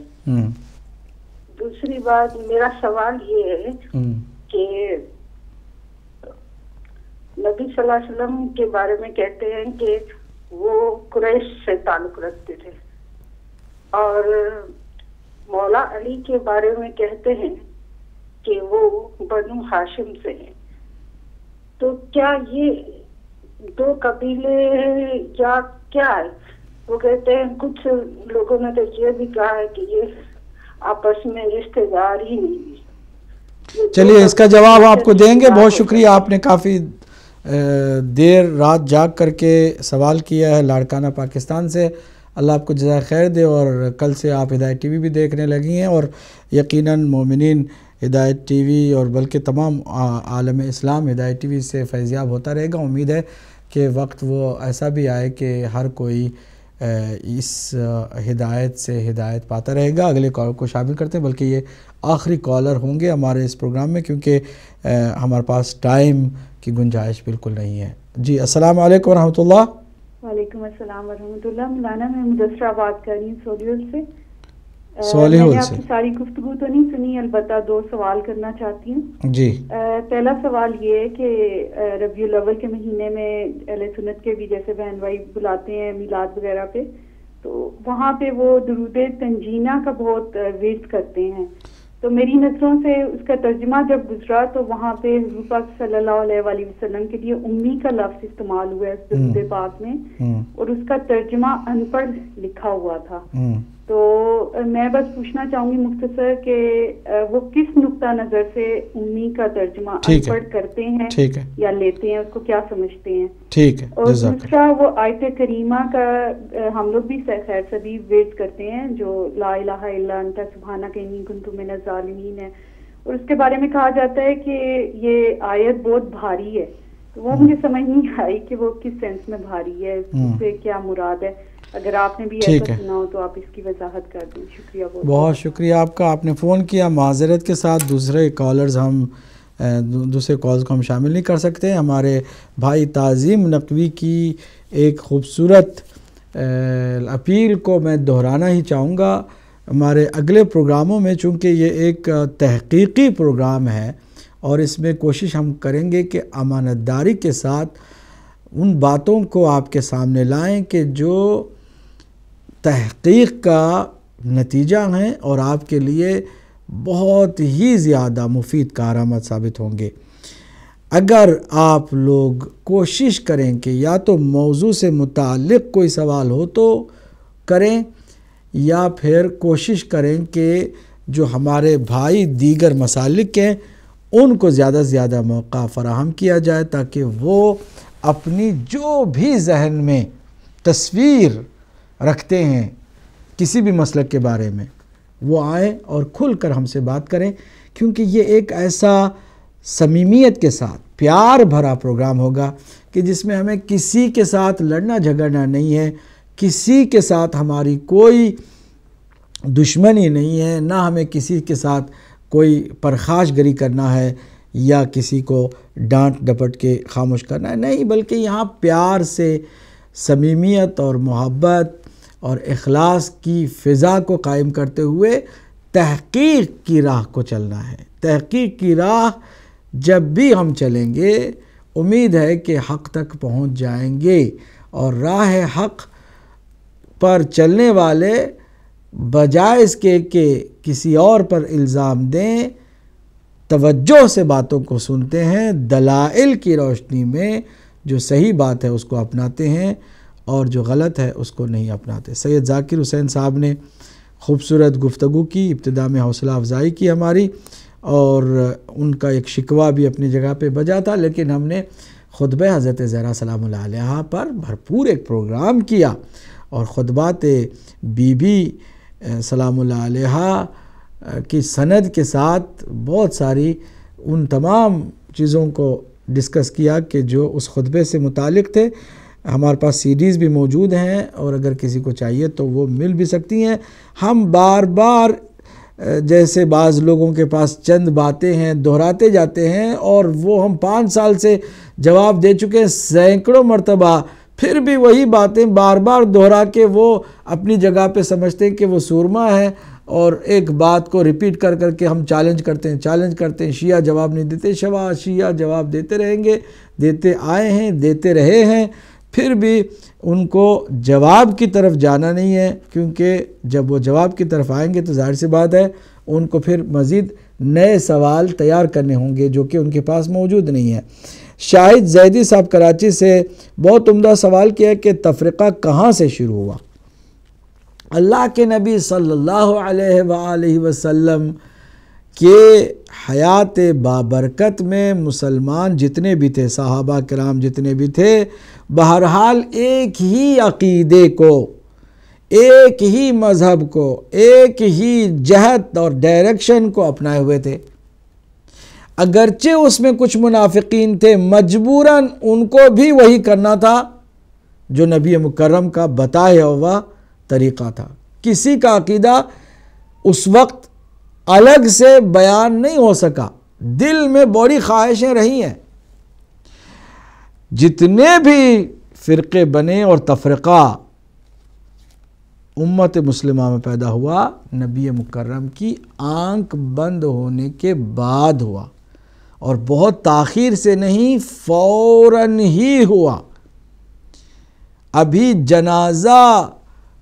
دوسری بات میرا سوال یہ ہے کہ نبی صلی اللہ علیہ وسلم کے بارے میں کہتے ہیں کہ وہ قریش سے تعلق رکھتے تھے، اور مولا علی کے بارے میں کہتے ہیں کہ وہ بنو ہاشم سے ہیں. تو کیا یہ دو قبیلے یا کیا ہے؟ وہ کہتے ہیں کچھ لوگوں نے تو یہ بھی کہا ہے کہ یہ آپس میں رشتے دار ہی نہیں. چلیے اس کا جواب آپ کو دیں گے. بہت شکریہ, آپ نے کافی دیر رات جاگ کر کے سوال کیا ہے لاڑکانہ پاکستان سے. اللہ آپ کو جزائے خیر دے, اور کل سے آپ ہدایت ٹی وی بھی دیکھنے لگی ہیں, اور یقیناً مومنین ہدایت ٹی وی اور بلکہ تمام عالم اسلام ہدایت ٹی وی سے فیضیاب ہوتا رہے گا. امید ہے کہ وقت وہ ایسا بھی آئے کہ ہر کوئی اس ہدایت سے ہدایت پاتا رہے گا. اگلے کال کو شامل کرتے ہیں, بلکہ یہ آخری کالر ہوں گے ہمارے اس پروگرام میں, کیونکہ ہمارے پاس ٹائم کی گنجائش بالکل نہیں ہے. جی السلام علیکم ورحمۃ اللہ. وعلیکم السلام ورحمۃ اللہ. مولانا میں مدثرہ بات کر رہی ہوں سولیول سے. میں نے آپ کی ساری گفتگو تو نہیں سنی, البتہ 2 سوال کرنا چاہتی ہوں. جی. پہلا سوال یہ ہے کہ ربیع الاول کے مہینے میں اہل سنت کے بھی جیسے بہن بھائی بلاتے ہیں میلاد وغیرہ پہ, تو وہاں پہ وہ درود تنجینہ کا بہت ورد کرتے ہیں. تو میری نظروں سے اس کا ترجمہ جب گزرا تو وہاں پہ حضور پاک صلی اللہ علیہ وآلہ وسلم کے لیے امی کا لفظ استعمال ہوا ہے اس درود پاک میں, اور اس کا ترجمہ ان پڑھ لکھا ہوا تھا. تو میں بس پوچھنا چاہوں گی مختصر کہ وہ کس نقطہ نظر سے امی کا ترجمہ ان پڑھ کرتے ہیں یا لیتے ہیں, اس کو کیا سمجھتے ہیں؟ ٹھیک ہے. اور دوسرا وہ آیت کریمہ کا ہم لوگ بھی خیر سبھی ورد کرتے ہیں جو لا الہ الا انت سبحانک انی کنت من الظالمین ہے, اور اس کے بارے میں کہا جاتا ہے کہ یہ آیت بہت بھاری ہے. تو وہ مجھے سمجھ نہیں آئی کہ وہ کس سینس میں بھاری ہے, اس سے کیا مراد ہے. اگر آپ نے بھی ایسا سنا ہو تو آپ اس کی وضاحت کر دیں. شکریہ. بہت شکریہ آپ کا, آپ نے فون کیا. معذرت کے ساتھ دوسرے کالرز دوسرے کالز کو ہم شامل نہیں کر سکتے. ہمارے بھائی تعظیم نقوی کی ایک خوبصورت اپیل کو میں دہرانا ہی چاہوں گا. ہمارے اگلے پروگراموں میں چونکہ یہ ایک تحقیقی پروگرام ہے, اور اس میں کوشش ہم کریں گے کہ امانت داری کے ساتھ ان باتوں کو آپ کے سامنے لائیں کہ جو تحقیق کا نتیجہ ہیں اور آپ کے لیے بہت ہی زیادہ مفید کارآمد ثابت ہوں گے. اگر آپ لوگ کوشش کریں کہ یا تو موضوع سے متعلق کوئی سوال ہو تو کریں, یا پھر کوشش کریں کہ جو ہمارے بھائی دیگر مسالک ہیں ان کو زیادہ سے زیادہ موقع فراہم کیا جائے, تاکہ وہ اپنی جو بھی ذہن میں تصویر رکھتے ہیں کسی بھی مسلک کے بارے میں وہ آئیں اور کھل کر ہم سے بات کریں. کیونکہ یہ ایک ایسا صمیمیت کے ساتھ پیار بھرا پروگرام ہوگا کہ جس میں ہمیں کسی کے ساتھ لڑنا جھگڑنا نہیں ہے, کسی کے ساتھ ہماری کوئی دشمنی نہیں ہے, نہ ہمیں کسی کے ساتھ کوئی پرخاش گری کرنا ہے یا کسی کو ڈانٹ ڈپٹ کے خاموش کرنا ہے. نہیں, بلکہ یہاں پیار سے صمیمیت اور محبت اور اخلاص کی فضا کو قائم کرتے ہوئے تحقیق کی راہ کو چلنا ہے. تحقیق کی راہ جب بھی ہم چلیں گے امید ہے کہ حق تک پہنچ جائیں گے, اور راہ حق پر چلنے والے بجائے اس کے کہ کسی اور پر الزام دیں توجہ سے باتوں کو سنتے ہیں, دلائل کی روشنی میں جو صحیح بات ہے اس کو اپناتے ہیں اور جو غلط ہے اس کو نہیں اپناتے. سید ذاکر حسین صاحب نے خوبصورت گفتگو کی, ابتدا میں حوصلہ افزائی کی ہماری, اور ان کا ایک شکوہ بھی اپنی جگہ پہ بجا تھا, لیکن ہم نے خطبہ حضرت زہرا سلام اللہ علیہا پر بھرپور ایک پروگرام کیا, اور خطبات بی بی سلام اللہ علیہا کی سند کے ساتھ بہت ساری ان تمام چیزوں کو ڈسکس کیا کہ جو اس خطبے سے متعلق تھے. ہمارے پاس سی ڈیز بھی موجود ہیں, اور اگر کسی کو چاہیے تو وہ مل بھی سکتی ہیں. ہم بار بار جیسے بعض لوگوں کے پاس چند باتیں ہیں دہراتے جاتے ہیں, اور وہ ہم 5 سال سے جواب دے چکے ہیں سینکڑوں مرتبہ, پھر بھی وہی باتیں بار بار دہرا کے وہ اپنی جگہ پہ سمجھتے ہیں کہ وہ سورما ہے, اور ایک بات کو ریپیٹ کر کر کے ہم چیلنج کرتے ہیں. شیعہ جواب نہیں دیتے, شیعہ جواب دیتے رہیں گے, دیتے آئے ہیں, دیتے رہے ہیں, پھر بھی ان کو جواب کی طرف جانا نہیں ہے, کیونکہ جب وہ جواب کی طرف آئیں گے تو ظاہر سی بات ہے ان کو پھر مزید نئے سوال تیار کرنے ہوں گے جو کہ ان کے پاس موجود نہیں ہے. شاہد زیدی صاحب کراچی سے بہت عمدہ سوال کیا کہ تفرقہ کہاں سے شروع ہوا. اللہ کے نبی صلی اللہ علیہ وآلہ وسلم کہ حیات بابرکت میں مسلمان جتنے بھی تھے، صحابہ کرام جتنے بھی تھے، بہرحال ایک ہی عقیدے کو، ایک ہی مذہب کو، ایک ہی جہت اور ڈائریکشن کو اپنائے ہوئے تھے۔ اگرچہ اس میں کچھ منافقین تھے، مجبوراً ان کو بھی وہی کرنا تھا جو نبی مکرم کا بتایا ہوا طریقہ تھا۔ کسی کا عقیدہ اس وقت الگ سے بیان نہیں ہو سکا، دل میں بڑی خواہشیں رہی ہیں۔ جتنے بھی فرقے بنے اور تفرقہ امت مسلمہ میں پیدا ہوا، نبی مکرم کی آنکھ بند ہونے کے بعد ہوا، اور بہت تاخیر سے نہیں، فوراً ہی ہوا۔ ابھی جنازہ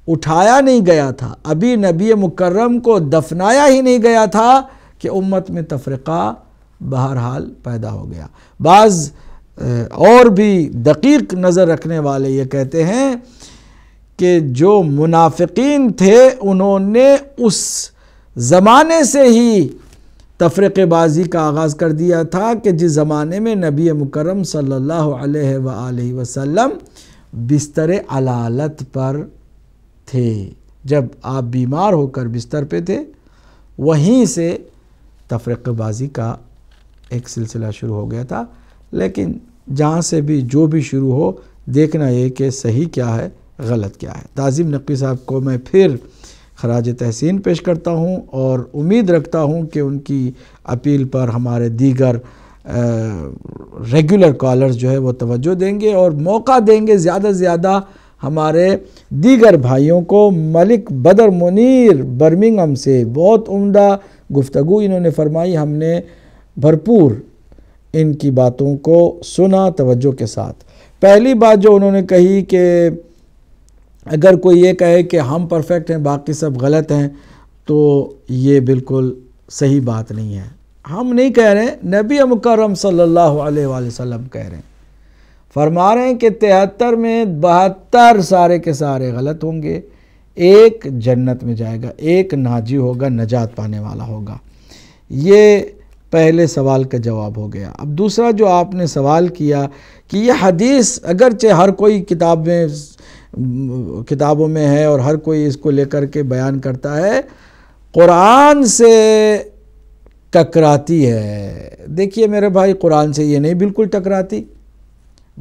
اٹھایا نہیں گیا تھا، ابھی نبی مکرم کو دفنایا ہی نہیں گیا تھا کہ امت میں تفرقہ بہرحال پیدا ہو گیا۔ بعض اور بھی دقیق نظر رکھنے والے یہ کہتے ہیں کہ جو منافقین تھے انہوں نے اس زمانے سے ہی تفرقہ بازی کا آغاز کر دیا تھا کہ جس زمانے میں نبی مکرم صلی اللہ علیہ وآلہ وسلم بستر علالت پر تھے، جب آپ بیمار ہو کر بستر پہ تھے، وہیں سے تفرقہ بازی کا ایک سلسلہ شروع ہو گیا تھا۔ لیکن جہاں سے بھی جو بھی شروع ہو، دیکھنا یہ کہ صحیح کیا ہے، غلط کیا ہے۔ تعظیم نقوی صاحب کو میں پھر خراج تحسین پیش کرتا ہوں، اور امید رکھتا ہوں کہ ان کی اپیل پر ہمارے دیگر ریگولر کالرز جو ہے وہ توجہ دیں گے، اور موقع دیں گے زیادہ سے زیادہ ہمارے دیگر بھائیوں کو۔ ملک بدر منیر برمنگھم سے بہت عمدہ گفتگو انہوں نے فرمائی، ہم نے بھرپور ان کی باتوں کو سنا توجہ کے ساتھ۔ پہلی بات جو انہوں نے کہی کہ اگر کوئی یہ کہے کہ ہم پرفیکٹ ہیں باقی سب غلط ہیں، تو یہ بالکل صحیح بات نہیں ہے۔ ہم نہیں کہہ رہے ہیں، نبی مکرم صلی اللہ علیہ وآلہ وسلم کہہ رہے ہیں، فرما رہے ہیں کہ 73 میں 72 سارے کے سارے غلط ہوں گے، ایک جنت میں جائے گا، ایک ناجی ہوگا، نجات پانے والا ہوگا۔ یہ پہلے سوال کا جواب ہو گیا۔ اب دوسرا جو آپ نے سوال کیا کہ یہ حدیث اگرچہ ہر کوئی کتابوں میں ہے اور ہر کوئی اس کو لے کر کے بیان کرتا ہے، قرآن سے ٹکراتی ہے۔ دیکھیے میرے بھائی، قرآن سے یہ نہیں بالکل ٹکراتی،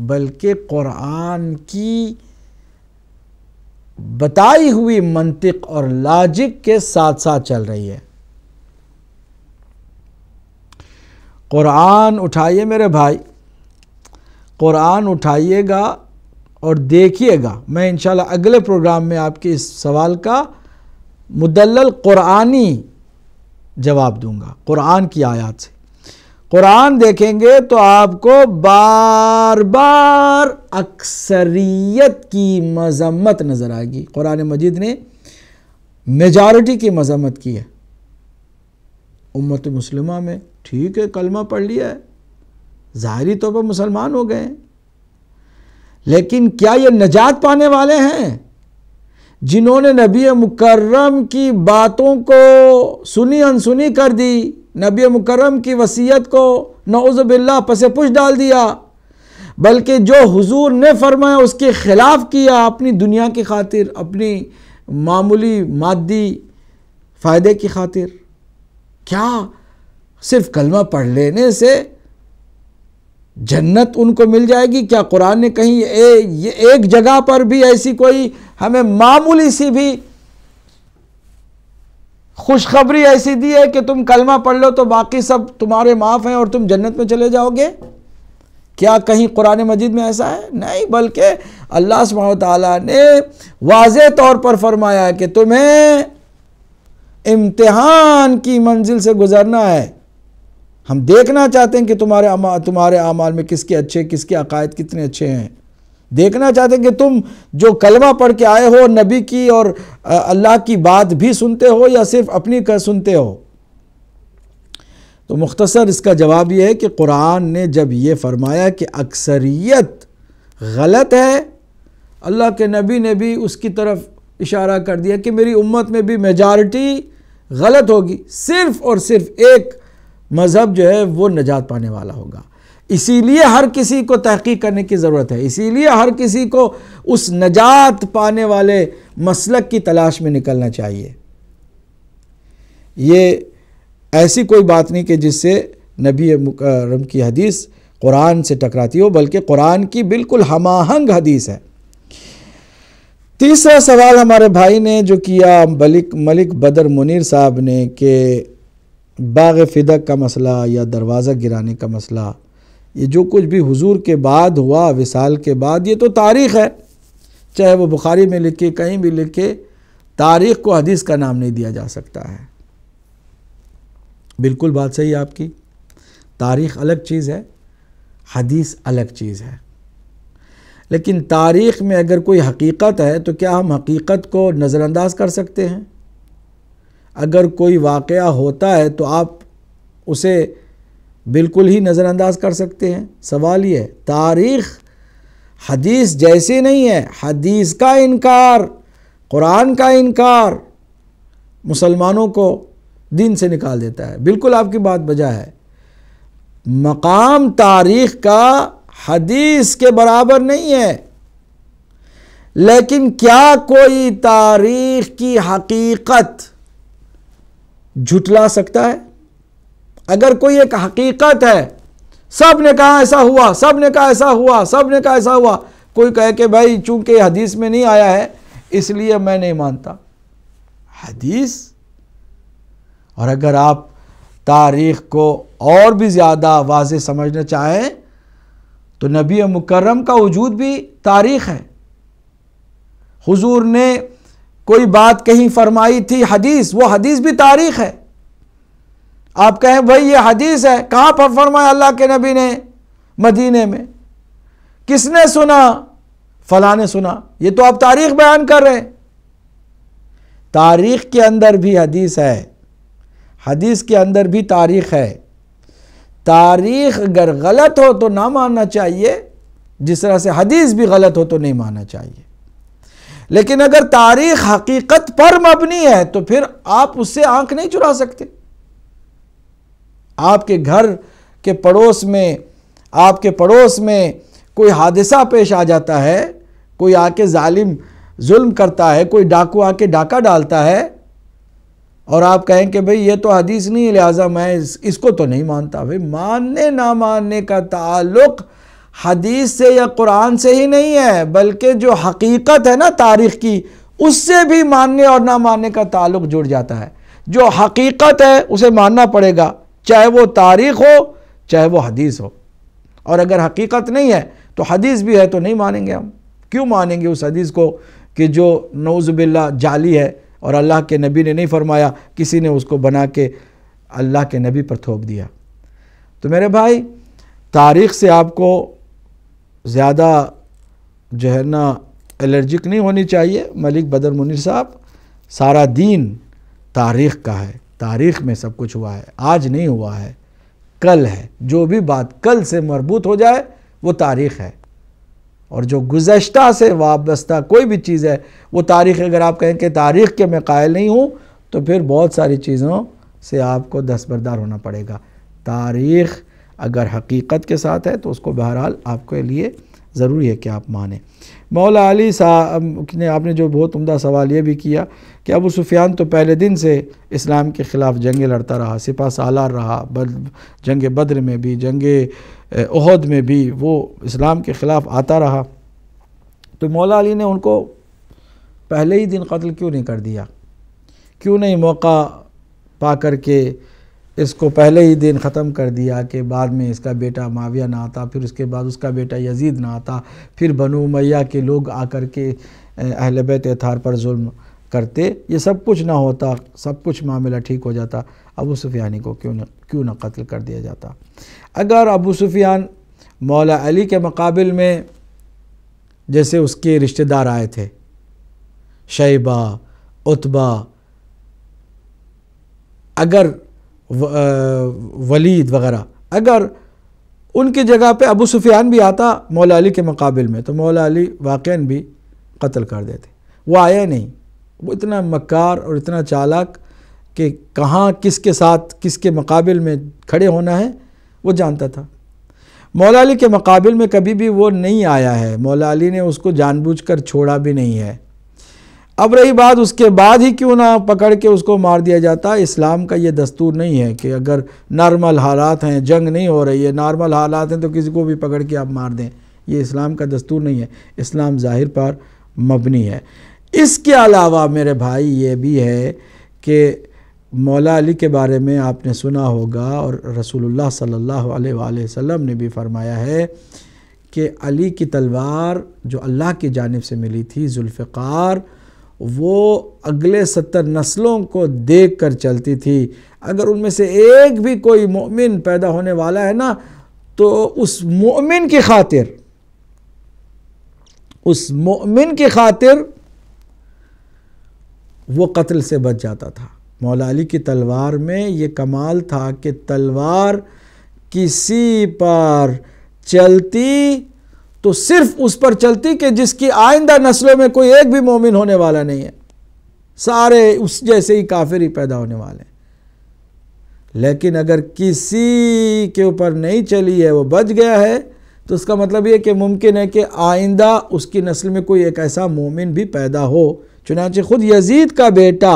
بلکہ قرآن کی بتائی ہوئی منطق اور لاجک کے ساتھ ساتھ چل رہی ہے۔ قرآن اٹھائیے میرے بھائی، قرآن اٹھائیے گا اور دیکھیے گا۔ میں انشاءاللہ اگلے پروگرام میں آپ کے اس سوال کا مدلل قرآنی جواب دوں گا، قرآن کی آیات سے۔ قرآن دیکھیں گے تو آپ کو بار بار اکثریت کی مذمت نظر آئے گی۔ قرآن مجید نے میجارٹی کی مذمت کی ہے۔ امت مسلمہ میں ٹھیک ہے، کلمہ پڑھ لیا ہے، ظاہری طور پر مسلمان ہو گئے ہیں، لیکن کیا یہ نجات پانے والے ہیں؟ جنہوں نے نبی مکرم کی باتوں کو سنی انسنی کر دی، نبی مکرم کی وصیت کو نعوذ باللہ پس پش ڈال دیا، بلکہ جو حضور نے فرمایا اس کے خلاف کیا، اپنی دنیا کی خاطر، اپنی معمولی مادی فائدے کی خاطر۔ کیا صرف کلمہ پڑھ لینے سے جنت ان کو مل جائے گی؟ کیا قرآن نے کہیں یہ ایک جگہ پر بھی ایسی کوئی ہمیں معمولی سی بھی خوشخبری ایسی دی ہے کہ تم کلمہ پڑھ لو تو باقی سب تمہارے معاف ہیں اور تم جنت میں چلے جاؤ گے؟ کیا کہیں قرآن مجید میں ایسا ہے؟ نہیں، بلکہ اللہ سبحانہ وتعالیٰ نے واضح طور پر فرمایا ہے کہ تمہیں امتحان کی منزل سے گزرنا ہے۔ ہم دیکھنا چاہتے ہیں کہ تمہارے اعمال میں کس کے اچھے، کس کے عقائد کتنے اچھے ہیں۔ دیکھنا چاہتے ہیں کہ تم جو کلمہ پڑھ کے آئے ہو، نبی کی اور اللہ کی بات بھی سنتے ہو یا صرف اپنی کا سنتے ہو۔ تو مختصر اس کا جواب یہ ہے کہ قرآن نے جب یہ فرمایا کہ اکثریت غلط ہے، اللہ کے نبی نے بھی اس کی طرف اشارہ کر دیا کہ میری امت میں بھی میجارٹی غلط ہوگی، صرف اور صرف ایک مذہب جو ہے وہ نجات پانے والا ہوگا۔ اسی لیے ہر کسی کو تحقیق کرنے کی ضرورت ہے، اسی لیے ہر کسی کو اس نجات پانے والے مسلک کی تلاش میں نکلنا چاہیے۔ یہ ایسی کوئی بات نہیں کہ جس سے نبی مکرم کی حدیث قرآن سے ٹکراتی ہو، بلکہ قرآن کی بالکل ہم آہنگ حدیث ہے۔ تیسرا سوال ہمارے بھائی نے جو کیا ملک بدر منیر صاحب نے کہ باغ فدق کا مسئلہ یا دروازہ گرانے کا مسئلہ، یہ جو کچھ بھی حضور کے بعد ہوا، وصال کے بعد، یہ تو تاریخ ہے، چاہے وہ بخاری میں لکھے کہیں بھی لکھے، تاریخ کو حدیث کا نام نہیں دیا جا سکتا ہے۔ بالکل بات صحیح ہے آپ کی، تاریخ الگ چیز ہے، حدیث الگ چیز ہے۔ لیکن تاریخ میں اگر کوئی حقیقت ہے تو کیا ہم حقیقت کو نظر انداز کر سکتے ہیں؟ اگر کوئی واقعہ ہوتا ہے تو آپ اسے بالکل ہی نظر انداز کر سکتے ہیں؟ سوال یہ ہے، تاریخ حدیث جیسی نہیں ہے۔ حدیث کا انکار، قرآن کا انکار مسلمانوں کو دین سے نکال دیتا ہے۔ بالکل آپ کی بات بجا ہے، مقام تاریخ کا حدیث کے برابر نہیں ہے، لیکن کیا کوئی تاریخ کی حقیقت جھٹلا سکتا ہے؟ اگر کوئی ایک حقیقت ہے، سب نے کہا ایسا ہوا، سب نے کہا ایسا ہوا، سب نے کہا ایسا ہوا، کوئی کہے کہ بھائی چونکہ حدیث میں نہیں آیا ہے اس لیے میں نہیں مانتا حدیث۔ اور اگر آپ تاریخ کو اور بھی زیادہ واضح سمجھنا چاہیں تو نبی مکرم کا وجود بھی تاریخ ہے۔ حضور نے کوئی بات کہیں فرمائی تھی حدیث، وہ حدیث بھی تاریخ ہے۔ آپ کہیں بھائی یہ حدیث ہے، کہاں پر فرمایا اللہ کے نبی نے؟ مدینے میں۔ کس نے سنا؟ فلاں نے سنا۔ یہ تو آپ تاریخ بیان کر رہے ہیں۔ تاریخ کے اندر بھی حدیث ہے، حدیث کے اندر بھی تاریخ ہے۔ تاریخ اگر غلط ہو تو نہ ماننا چاہیے، جس طرح سے حدیث بھی غلط ہو تو نہیں ماننا چاہیے۔ لیکن اگر تاریخ حقیقت پر مبنی ہے تو پھر آپ اس سے آنکھ نہیں چرا سکتے۔ آپ کے گھر کے پڑوس میں، آپ کے پڑوس میں کوئی حادثہ پیش آ جاتا ہے، کوئی آ کے ظالم ظلم کرتا ہے، کوئی ڈاکو آ کے ڈاکہ ڈالتا ہے، اور آپ کہیں کہ بھئی یہ تو حدیث نہیں ہے لہٰذا میں اس کو تو نہیں مانتا۔ بھئی ماننے نہ ماننے کا تعلق حدیث سے یا قرآن سے ہی نہیں ہے، بلکہ جو حقیقت ہے نا تاریخ کی، اس سے بھی ماننے اور نہ ماننے کا تعلق جڑ جاتا ہے۔ جو حقیقت ہے اسے ماننا پڑے گا، چاہے وہ تاریخ ہو چاہے وہ حدیث ہو۔ اور اگر حقیقت نہیں ہے تو حدیث بھی ہے تو نہیں مانیں گے ہم۔ کیوں مانیں گے اس حدیث کو کہ جو نعوذ باللہ جعلی ہے اور اللہ کے نبی نے نہیں فرمایا، کسی نے اس کو بنا کے اللہ کے نبی پر تھوپ دیا؟ تو میرے بھائی، تاریخ سے آپ کو زیادہ جو ہے نا الرجک نہیں ہونی چاہیے۔ ملک بدر منیر صاحب، سارا دین تاریخ کا ہے، تاریخ میں سب کچھ ہوا ہے، آج نہیں ہوا ہے، کل ہے۔ جو بھی بات کل سے مربوط ہو جائے وہ تاریخ ہے، اور جو گزشتہ سے وابستہ کوئی بھی چیز ہے وہ تاریخ۔ اگر آپ کہیں کہ تاریخ کے میں قائل نہیں ہوں تو پھر بہت ساری چیزوں سے آپ کو دستبردار ہونا پڑے گا۔ تاریخ اگر حقیقت کے ساتھ ہے تو اس کو بہرحال آپ کے لیے ضروری ہے کہ آپ مانیں۔ مولا علی صاحب نے آپ نے جو بہت عمدہ سوال یہ بھی کیا کہ ابو سفیان تو پہلے دن سے اسلام کے خلاف جنگیں لڑتا رہا، سپہ سالار رہا، جنگ بدر میں بھی، جنگ احد میں بھی وہ اسلام کے خلاف آتا رہا، تو مولا علی نے ان کو پہلے ہی دن قتل کیوں نہیں کر دیا؟ کیوں نہیں موقع پا کر کے اس کو پہلے ہی دن ختم کر دیا کہ بعد میں اس کا بیٹا معاویہ نہ آتا، پھر اس کے بعد اس کا بیٹا یزید نہ آتا، پھر بنو امیہ کے لوگ آ کر کے اہل بیت اطہار پر ظلم کرتے، یہ سب کچھ نہ ہوتا، سب کچھ معاملہ ٹھیک ہو جاتا، ابو سفیان کو کیوں نہ قتل کر دیا جاتا؟ اگر ابو سفیان مولا علی کے مقابل میں جیسے اس کے رشتہ دار آئے تھے، شیبہ، عتبہ، اگر ولید وغیرہ، اگر ان کی جگہ پہ ابو سفیان بھی آتا مولا علی کے مقابل میں تو مولا علی واقعاً بھی قتل کر دیتے۔ وہ آیا نہیں، وہ اتنا مکار اور اتنا چالاک کہ کہاں کس کے ساتھ کس کے مقابل میں کھڑے ہونا ہے وہ جانتا تھا۔ مولا علی کے مقابل میں کبھی بھی وہ نہیں آیا ہے، مولا علی نے اس کو جان بوجھ کر چھوڑا بھی نہیں ہے۔ اب رہی بات اس کے بعد ہی کیوں نہ پکڑ کے اس کو مار دیا جاتا، اسلام کا یہ دستور نہیں ہے کہ اگر نارمل حالات ہیں، جنگ نہیں ہو رہی ہے، نارمل حالات ہیں تو کسی کو بھی پکڑ کے آپ مار دیں، یہ اسلام کا دستور نہیں ہے۔ اسلام ظاہر پر مبنی ہے۔ اس کے علاوہ میرے بھائی یہ بھی ہے کہ مولا علی کے بارے میں آپ نے سنا ہوگا اور رسول اللہ صلی اللہ علیہ وآلہ وسلم نے بھی فرمایا ہے کہ علی کی تلوار جو اللہ کی جانب سے ملی تھی ذوالفقار، وہ اگلے 70 نسلوں کو دیکھ کر چلتی تھی۔ اگر ان میں سے ایک بھی کوئی مومن پیدا ہونے والا ہے نا تو اس مومن کی خاطر وہ قتل سے بچ جاتا تھا۔ مولا علی کی تلوار میں یہ کمال تھا کہ تلوار کسی پر چلتی تو صرف اس پر چلتی کہ جس کی آئندہ نسلوں میں کوئی ایک بھی مومن ہونے والا نہیں ہے، سارے اس جیسے ہی کافر ہی پیدا ہونے والے ہیں۔ لیکن اگر کسی کے اوپر نہیں چلی ہے، وہ بچ گیا ہے، تو اس کا مطلب یہ کہ ممکن ہے کہ آئندہ اس کی نسل میں کوئی ایک ایسا مومن بھی پیدا ہو۔ چنانچہ خود یزید کا بیٹا،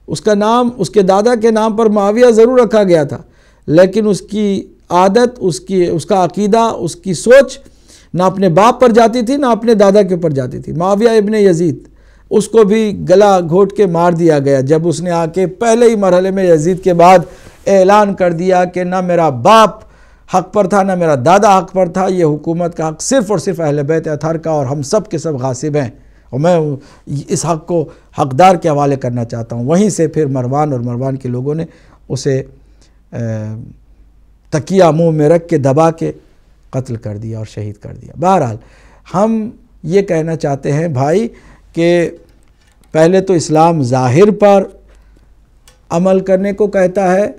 اس کا نام اس کے دادا کے نام پر معاویہ ضرور رکھا گیا تھا، لیکن اس کی عادت، اس کا عقیدہ، اس کی سوچ نہ اپنے باپ پر جاتی تھی نہ اپنے دادا کے اوپر جاتی تھی۔ معاویہ ابن یزید، اس کو بھی گلا گھوٹ کے مار دیا گیا جب اس نے آ کے پہلے ہی مرحلے میں یزید کے بعد اعلان کر دیا کہ نہ میرا باپ حق پر تھا نہ میرا دادا حق پر تھا، یہ حکومت کا حق صرف اور صرف اہل بیت اطہر کا، اور ہم سب کے سب غاصب ہیں، اور میں اس حق کو حقدار کے حوالے کرنا چاہتا ہوں۔ وہیں سے پھر مروان اور مروان کے لوگوں نے اسے تکیہ منہ میں رکھ کے دبا کے قتل کر دیا اور شہید کر دیا۔ بہرحال ہم یہ کہنا چاہتے ہیں بھائی کہ پہلے تو اسلام ظاہر پر عمل کرنے کو کہتا ہے،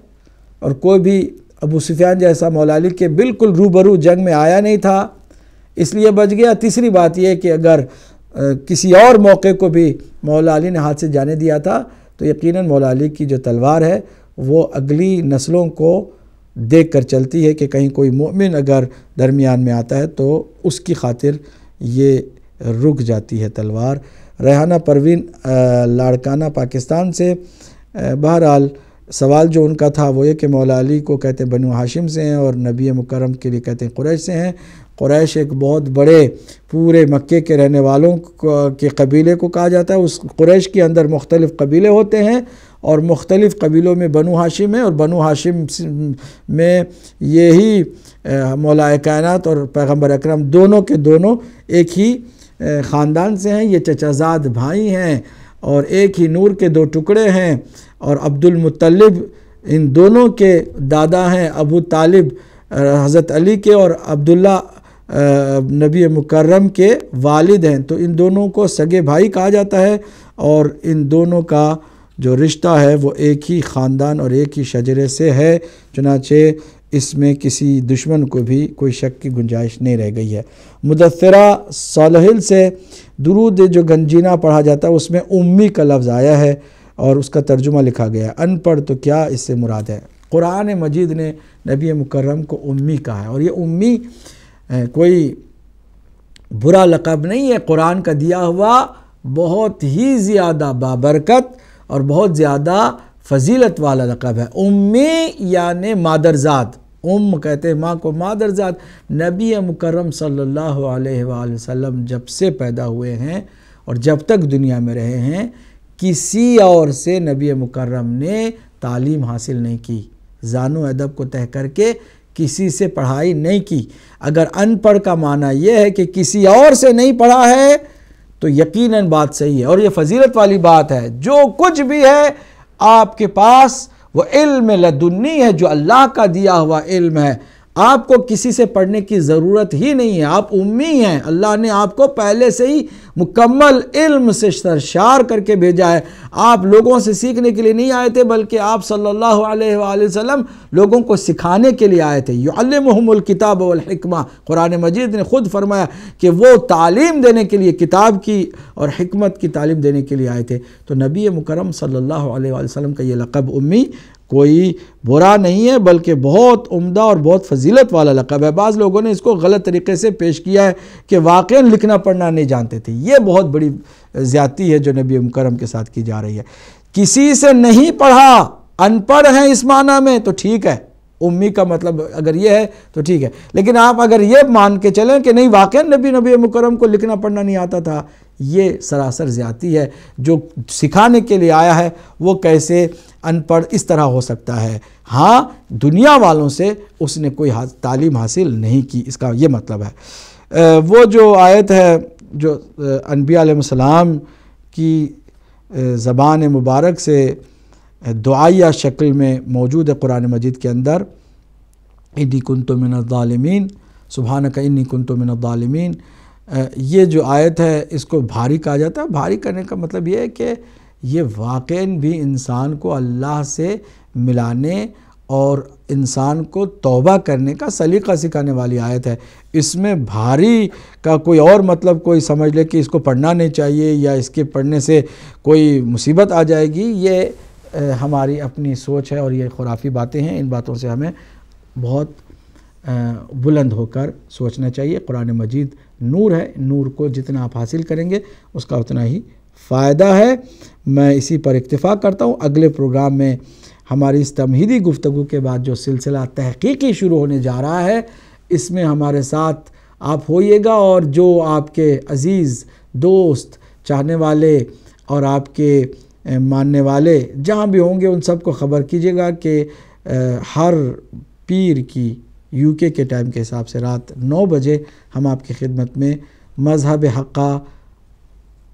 اور کوئی بھی ابو سفیان جیسا مولا علی کے بالکل روبرو جنگ میں آیا نہیں تھا، اس لیے بچ گیا۔ تیسری بات یہ کہ اگر کسی اور موقع کو بھی مولا علی نے ہاتھ سے جانے دیا تھا تو یقیناً مولا علی کی جو تلوار ہے وہ اگلی نسلوں کو دیکھ کر چلتی ہے کہ کہیں کوئی مومن اگر درمیان میں آتا ہے تو اس کی خاطر یہ رک جاتی ہے تلوار۔ ریحانہ پروین لاڑکانہ پاکستان سے، بہرحال سوال جو ان کا تھا وہ یہ کہ مولا علی کو کہتے ہیں بنو ہاشم سے ہیں اور نبی مکرم کے لیے کہتے ہیں قریش سے ہیں۔ قریش ایک بہت بڑے پورے مکے کے رہنے والوں کے قبیلے کو کہا جاتا ہے۔ اس قریش کے اندر مختلف قبیلے ہوتے ہیں اور مختلف قبیلوں میں بنو ہاشم ہے، اور بنو ہاشم میں یہی مولا کائنات اور پیغمبر اکرم دونوں کے دونوں ایک ہی خاندان سے ہیں، یہ چچا زاد بھائی ہیں اور ایک ہی نور کے دو ٹکڑے ہیں، اور عبد المطلب ان دونوں کے دادا ہیں، ابو طالب حضرت علی کے اور عبداللہ نبی مکرم کے والد ہیں، تو ان دونوں کو سگے بھائی کہا جاتا ہے، اور ان دونوں کا جو رشتہ ہے وہ ایک ہی خاندان اور ایک ہی شجرے سے ہے، چنانچہ اس میں کسی دشمن کو بھی کوئی شک کی گنجائش نہیں رہ گئی ہے۔ مدثرہ صالحل سے درود جو گنجینہ پڑھا جاتا ہے اس میں امی کا لفظ آیا ہے اور اس کا ترجمہ لکھا گیا ہے، ان پڑھ تو کیا اس سے مراد ہے؟ قرآن مجید نے نبی مکرم کو امی کہا ہے، اور یہ امی کوئی برا لقب نہیں ہے، قرآن کا دیا ہوا بہت ہی زیادہ بابرکت اور بہت زیادہ فضیلت والا لقب ہے۔ امی یعنی مادرزاد، کہتے ہیں ماں کو مادرزاد۔ نبی مکرم صلی اللہ علیہ وآلہ وسلم جب سے پیدا ہوئے ہیں اور جب تک دنیا میں رہے ہیں کسی اور سے نبی مکرم نے تعلیم حاصل نہیں کی، زان و ادب کو طے کر کے کسی سے پڑھائی نہیں کی۔ اگر ان پڑھ کا معنی یہ ہے کہ کسی اور سے نہیں پڑھا ہے تو یقیناً بات صحیح ہے، اور یہ فضیلت والی بات ہے۔ جو کچھ بھی ہے آپ کے پاس وہ علم لدنی ہے، جو اللہ کا دیا ہوا علم ہے۔ آپ کو کسی سے پڑھنے کی ضرورت ہی نہیں ہے، آپ امی ہیں، اللہ نے آپ کو پہلے سے ہی مکمل علم سے سرشار کر کے بھیجا ہے۔ آپ لوگوں سے سیکھنے کے لیے نہیں آئے تھے، بلکہ آپ صلی اللہ علیہ وآلہ وسلم لوگوں کو سکھانے کے لیے آئے تھے۔ یعلمہم الکتاب والحکمہ، قرآن مجید نے خود فرمایا کہ وہ تعلیم دینے کے لیے، کتاب کی اور حکمت کی تعلیم دینے کے لیے آئے تھے۔ تو نبی مکرم صلی اللہ علیہ وآلہ وسلم کا یہ لقب امی کوئی برا نہیں ہے، بلکہ بہت عمدہ اور بہت فضیلت والا لقب ہے۔ بعض لوگوں نے اس کو غلط طریقے سے پیش کیا ہے کہ واقعاً لکھنا پڑھنا نہیں جانتے تھے۔ یہ بہت بڑی زیادتی ہے جو نبی مکرم کے ساتھ کی جا رہی ہے۔ کسی سے نہیں پڑھا، ان پڑھ ہیں اس معنی میں تو ٹھیک ہے، امی کا مطلب اگر یہ ہے تو ٹھیک ہے، لیکن آپ اگر یہ مان کے چلیں کہ نہیں واقعاً نبی مکرم کو لکھنا پڑھنا نہیں آتا تھا، یہ سراسر زیادتی ہے۔ جو سکھانے کے لیے آیا ہے وہ کیسے ان پڑھ اس طرح ہو سکتا ہے؟ ہاں، دنیا والوں سے اس نے کوئی تعلیم حاصل نہیں کی، اس کا یہ مطلب ہے۔ وہ جو آیت ہے جو انبیاء علیہ السلام کی زبان مبارک سے دعائیہ شکل میں موجود ہے قرآن مجید کے اندر، انی کنت من الظالمین، سبحانک انی کنت من الظالمین، یہ جو آیت ہے اس کو بھاری کہا جاتا ہے۔ بھاری کرنے کا مطلب یہ ہے کہ یہ واقعاً بھی انسان کو اللہ سے ملانے اور انسان کو توبہ کرنے کا سلیقہ سکھانے والی آیت ہے۔ اس میں بھاری کا کوئی اور مطلب کوئی سمجھ لے کہ اس کو پڑھنا نہیں چاہیے یا اس کے پڑھنے سے کوئی مصیبت آ جائے گی، یہ ہماری اپنی سوچ ہے اور یہ خرافی باتیں ہیں۔ ان باتوں سے ہمیں بہت بلند ہو کر سوچنا چاہیے۔ قرآن مجید نور ہے، نور کو جتنا آپ حاصل کریں گے اس کا اتنا ہی فائدہ ہے۔ میں اسی پر اکتفا کرتا ہوں۔ اگلے پروگرام میں ہماری اس تمہیدی گفتگو کے بعد جو سلسلہ تحقیقی شروع ہونے جا رہا ہے، اس میں ہمارے ساتھ آپ ہوئیے گا، اور جو آپ کے عزیز دوست، چاہنے والے اور آپ کے ماننے والے جہاں بھی ہوں گے ان سب کو خبر کیجیے گا کہ ہر پیر کی UK کے ٹائم کے حساب سے رات 9 بجے ہم آپ کی خدمت میں مذہب حقہ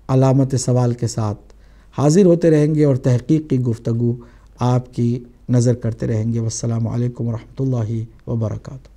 علامت سوال کے ساتھ حاضر ہوتے رہیں گے اور تحقیق کی گفتگو آپ کی نظر کرتے رہیں گے۔ والسلام علیکم ورحمۃ اللہ وبرکاتہ۔